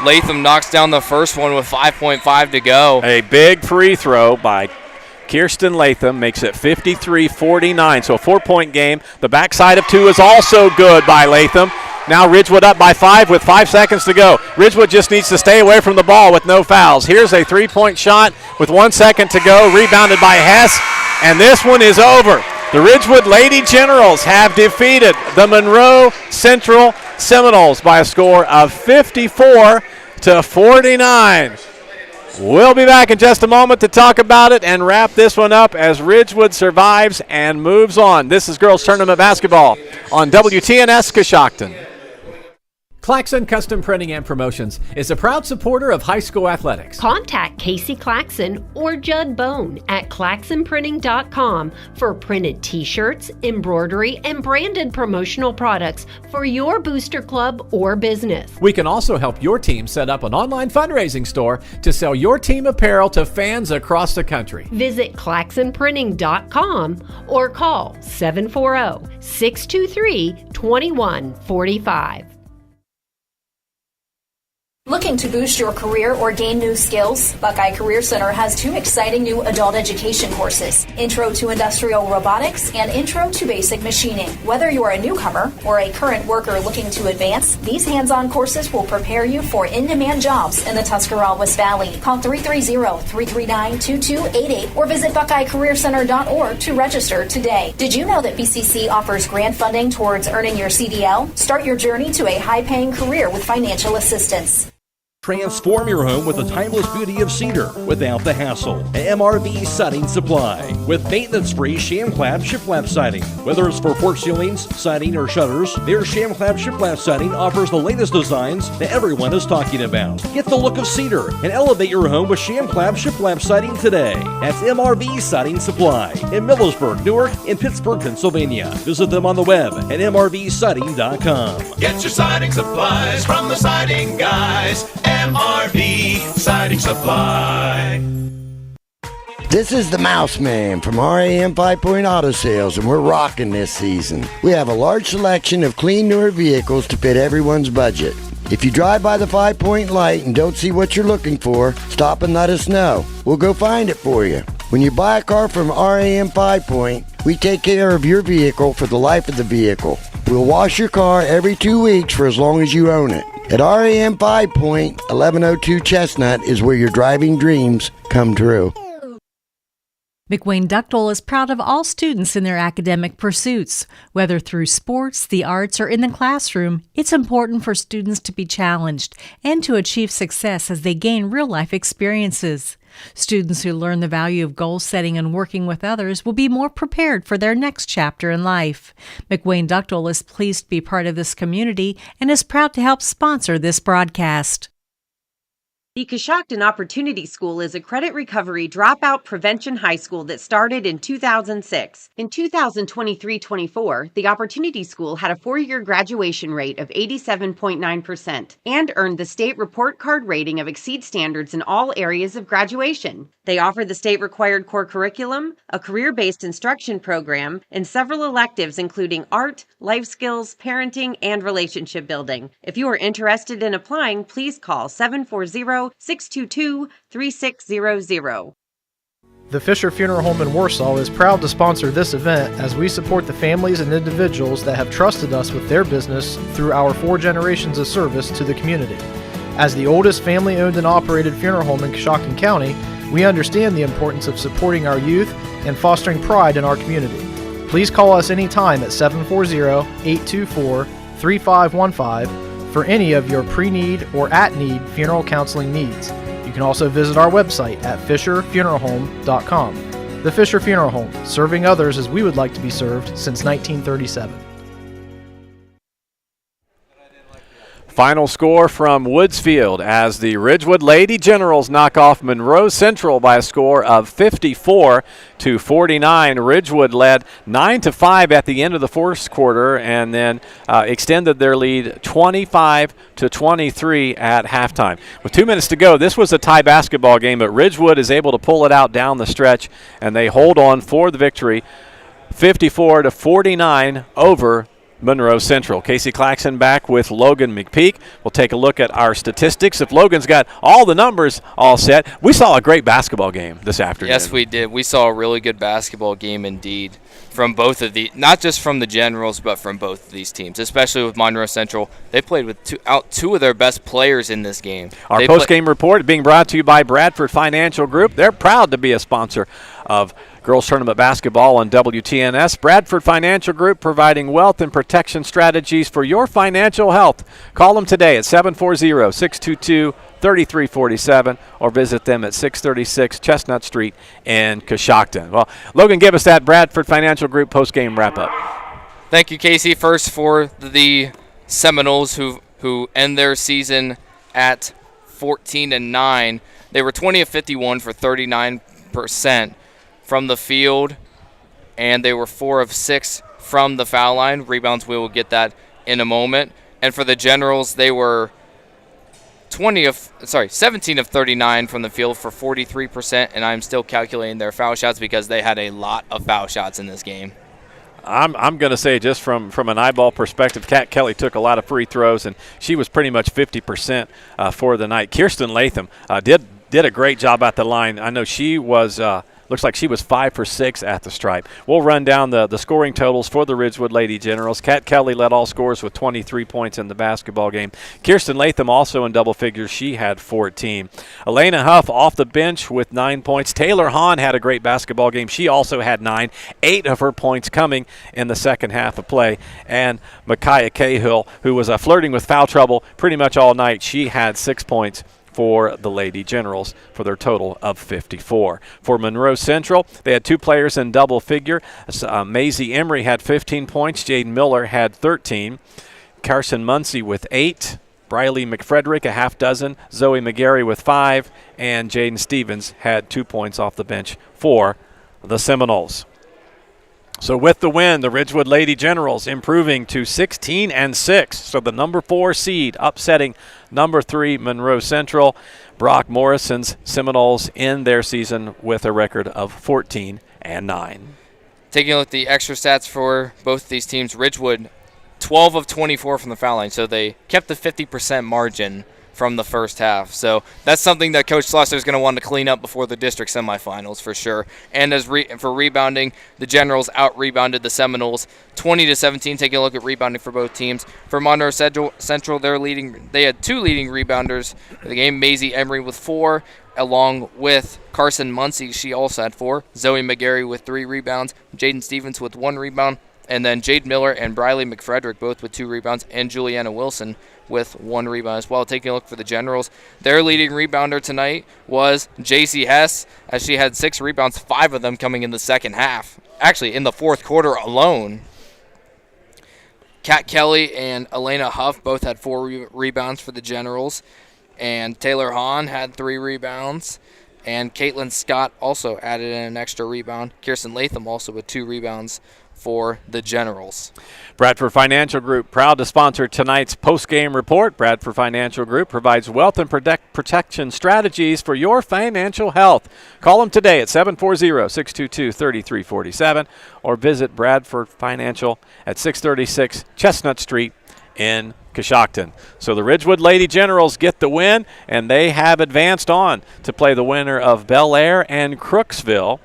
Latham knocks down the first one with 5.5 to go. A big free throw by Kirsten Latham makes it 53-49, so a 4-point game. The backside of 2 is also good by Latham. Now Ridgewood up by 5 with 5 seconds to go. Ridgewood just needs to stay away from the ball with no fouls. Here's a 3-point shot with 1 second to go, rebounded by Hess, and this one is over. The Ridgewood Lady Generals have defeated the Monroe Central Seminoles by a score of 54-49. We'll be back in just a moment to talk about it and wrap this one up as Ridgewood survives and moves on. This is Girls Tournament Basketball on WTNS Coshocton. Claxon Custom Printing and Promotions is a proud supporter of high school athletics. Contact Casey Claxon or Judd Bone at claxonprinting.com for printed t-shirts, embroidery, and branded promotional products for your booster club or business. We can also help your team set up an online fundraising store to sell your team apparel to fans across the country. Visit claxonprinting.com or call 740-623-2145. Looking to boost your career or gain new skills? Buckeye Career Center has two exciting new adult education courses, Intro to Industrial Robotics and Intro to Basic Machining. Whether you're a newcomer or a current worker looking to advance, these hands-on courses will prepare you for in-demand jobs in the Tuscarawas Valley. Call 330-339-2288 or visit BuckeyeCareerCenter.org to register today. Did you know that BCC offers grant funding towards earning your CDL? Start your journey to a high-paying career with financial assistance. Transform your home with the timeless beauty of cedar without the hassle. MRV Siding Supply with maintenance-free sham-clad shiplap siding. Whether it's for porch ceilings, siding, or shutters, their sham-clad shiplap siding offers the latest designs that everyone is talking about. Get the look of cedar and elevate your home with sham-clad shiplap siding today. That's MRV Siding Supply in Millersburg, Newark, and Pittsburgh, Pennsylvania. Visit them on the web at mrvsiding.com. Get your siding supplies from the siding guys. MRV Siding Supply. This is the Mouse Man from RAM 5 Point Auto Sales, and we're rocking this season. We have a large selection of clean, newer vehicles to fit everyone's budget. If you drive by the 5 Point light and don't see what you're looking for, stop and let us know. We'll go find it for you. When you buy a car from RAM 5 Point, we take care of your vehicle for the life of the vehicle. We'll wash your car every 2 weeks for as long as you own it. At RAM 5 Point, 1102 Chestnut is where your driving dreams come true. McWayne Ductile is proud of all students in their academic pursuits. Whether through sports, the arts, or in the classroom, it's important for students to be challenged and to achieve success as they gain real-life experiences. Students who learn the value of goal setting and working with others will be more prepared for their next chapter in life. McWayne Ductile is pleased to be part of this community and is proud to help sponsor this broadcast. The Coshocton Opportunity School is a credit recovery dropout prevention high school that started in 2006. In 2023-24, the Opportunity School had a 4-year graduation rate of 87.9% and earned the state report card rating of exceed standards in all areas of graduation. They offer the state-required core curriculum, a career-based instruction program, and several electives including art, life skills, parenting, and relationship building. If you are interested in applying, please call 740-622-3600. The Fisher Funeral Home in Warsaw is proud to sponsor this event as we support the families and individuals that have trusted us with their business through our 4 generations of service to the community. As the oldest family-owned and operated funeral home in Coshocton County, we understand the importance of supporting our youth and fostering pride in our community. Please call us anytime at 740-824-3515 for any of your pre-need or at-need funeral counseling needs. You can also visit our website at fisherfuneralhome.com. The Fisher Funeral Home, serving others as we would like to be served since 1937. Final score from Woodsfield as the Ridgewood Lady Generals knock off Monroe Central by a score of 54-49. Ridgewood led 9-5 at the end of the fourth quarter and then extended their lead 25-23 at halftime. With 2 minutes to go, this was a tie basketball game, but Ridgewood is able to pull it out down the stretch, and they hold on for the victory 54-49 over Monroe Central. Casey Claxon back with Logan McPeek. We'll take a look at our statistics. If Logan's got all the numbers all set, we saw a great basketball game this afternoon. Yes, we did. We saw a really good basketball game indeed from both of the, not just from the Generals, but from both of these teams, especially with Monroe Central. They played with two of their best players in this game. Our post-game report being brought to you by Bradford Financial Group. They're proud to be a sponsor of Girls Tournament Basketball on WTNS. Bradford Financial Group, providing wealth and protection strategies for your financial health. Call them today at 740-622-3347 or visit them at 636 Chestnut Street in Coshocton. Well, Logan, give us that Bradford Financial Group post-game wrap-up. Thank you, Casey. First for the Seminoles, who who end their season at 14-9. They were 20 of 51 for 39% from the field, and they were 4 of 6 from the foul line. Rebounds, we will get that in a moment. And for the Generals, they were 17 of 39 from the field for 43%, and I'm still calculating their foul shots because they had a lot of foul shots in this game. I'm going to say, just from an eyeball perspective, Kat Kelly took a lot of free throws, and she was pretty much 50% for the night. Kirsten Latham did a great job at the line. I know she was looks like she was 5 for 6 at the stripe. We'll run down the scoring totals for the Ridgewood Lady Generals. Kat Kelly led all scorers with 23 points in the basketball game. Kirsten Latham also in double figures. She had 14. Elena Huff off the bench with 9 points. Taylor Hahn had a great basketball game. She also had 9. 8 of her points coming in the second half of play. And Micaiah Cahill, who was flirting with foul trouble pretty much all night, she had 6 points for the Lady Generals for their total of 54. For Monroe Central, they had 2 players in double figure. Maisie Emery had 15 points. Jaden Miller had 13. Carson Muncie with 8. Briley McFrederick a half dozen. Zoe McGarry with 5. And Jaden Stevens had 2 points off the bench for the Seminoles. So with the win, the Ridgewood Lady Generals improving to 16-6. So the number 4 seed upsetting number 3 Monroe Central. Brock Morrison's Seminoles end their season with a record of 14-9. Taking a look at the extra stats for both these teams, Ridgewood 12 of 24 from the foul line, so they kept the 50% margin from the first half. So that's something that Coach Schlosser is going to want to clean up before the district semifinals for sure. And as for rebounding, the Generals out-rebounded the Seminoles 20-17. Taking a look at rebounding for both teams. For Monroe Central, they had 2 leading rebounders in the game. Maisie Emery with 4, along with Carson Muncie. She also had 4. Zoe McGarry with 3 rebounds. Jaden Stevens with 1 rebound. And then Jade Miller and Briley McFrederick both with 2 rebounds, and Juliana Wilson with 1 rebound as well. Taking a look for the Generals, their leading rebounder tonight was JC Hess, as she had 6 rebounds, 5 of them coming in the second half. Actually, in the fourth quarter alone. Kat Kelly and Elena Huff both had 4 rebounds for the Generals, and Taylor Hahn had 3 rebounds. And Caitlin Scott also added in an extra rebound. Kirsten Latham also with 2 rebounds for the Generals. Bradford Financial Group, proud to sponsor tonight's post-game report. Bradford Financial Group provides wealth and protection strategies for your financial health. Call them today at 740-622-3347 or visit Bradford Financial at 636 Chestnut Street in Coshocton. So the Ridgewood Lady Generals get the win, and they have advanced on to play the winner of Bel Air and Crooksville.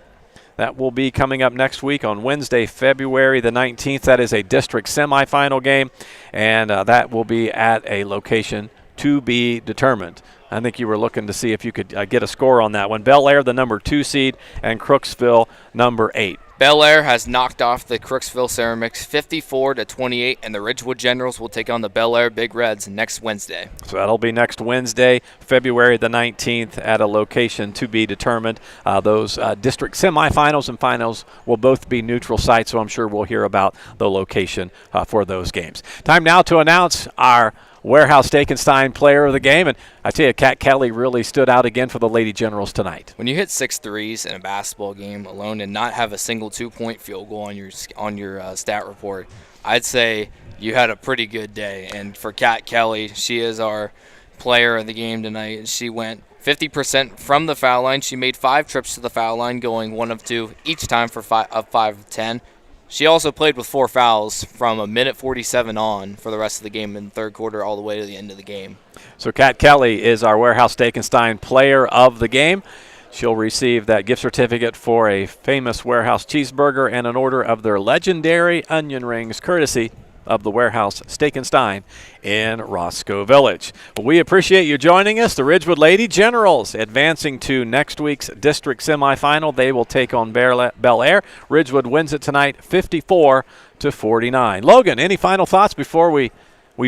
That will be coming up next week on Wednesday, February the 19th. That is a district semifinal game, and that will be at a location to be determined. I think you were looking to see if you could get a score on that one. Bel Air, the number 2 seed, and Crooksville, number 8. Bel Air has knocked off the Crooksville Ceramics 54-28, and the Ridgewood Generals will take on the Bel Air Big Reds next Wednesday. So that'll be next Wednesday, February the 19th, at a location to be determined. Those district semifinals and finals will both be neutral sites, so I'm sure we'll hear about the location for those games. Time now to announce our Warehouse Stekenstein player of the game, and I tell you, Kat Kelly really stood out again for the Lady Generals tonight. When you hit 6 threes in a basketball game alone and not have a single 2-point field goal on your stat report, I'd say you had a pretty good day. And for Kat Kelly, she is our player of the game tonight. She went 50% from the foul line. She made 5 trips to the foul line, going 1 of 2 each time for 5 of 10. She also played with 4 fouls from a minute 47 on for the rest of the game in the third quarter all the way to the end of the game. So Kat Kelly is our Warehouse Stekenstein player of the game. She'll receive that gift certificate for a famous Warehouse cheeseburger and an order of their legendary onion rings, courtesy of the Warehouse Stekenstein in Roscoe Village. Well, we appreciate you joining us. The Ridgewood Lady Generals advancing to next week's district semifinal. They will take on Bel Air. Ridgewood wins it tonight 54-49. Logan, any final thoughts before we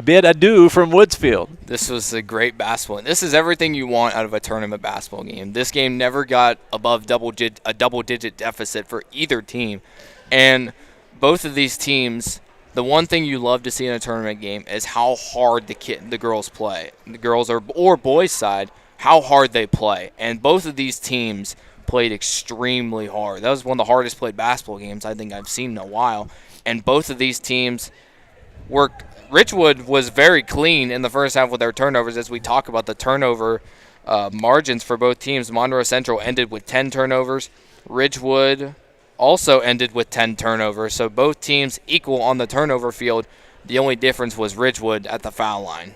bid adieu from Woodsfield? This was a great basketball. This is everything you want out of a tournament basketball game. This game never got above a double-digit deficit for either team. And both of these teams, the one thing you love to see in a tournament game is how hard the girls play. The girls or boys side, how hard they play. And both of these teams played extremely hard. That was one of the hardest played basketball games I think I've seen in a while. And both of these teams Ridgewood was very clean in the first half with their turnovers. As we talk about the turnover margins for both teams, Monroe Central ended with 10 turnovers. Ridgewood also ended with 10 turnovers. So both teams equal on the turnover field. The only difference was Ridgewood at the foul line.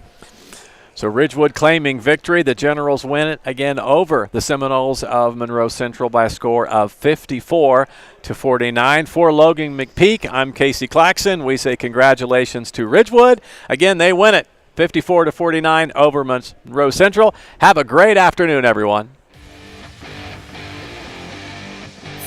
So Ridgewood claiming victory. The Generals win it again over the Seminoles of Monroe Central by a score of 54-49. For Logan McPeek, I'm Casey Claxon. We say congratulations to Ridgewood. Again, they win it 54-49 over Monroe Central. Have a great afternoon, everyone.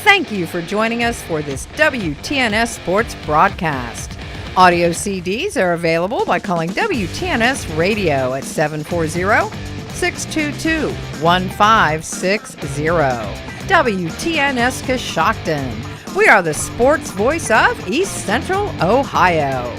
Thank you for joining us for this WTNS Sports broadcast. Audio CDs are available by calling WTNS Radio at 740-622-1560. WTNS Coshocton. We are the sports voice of East Central Ohio.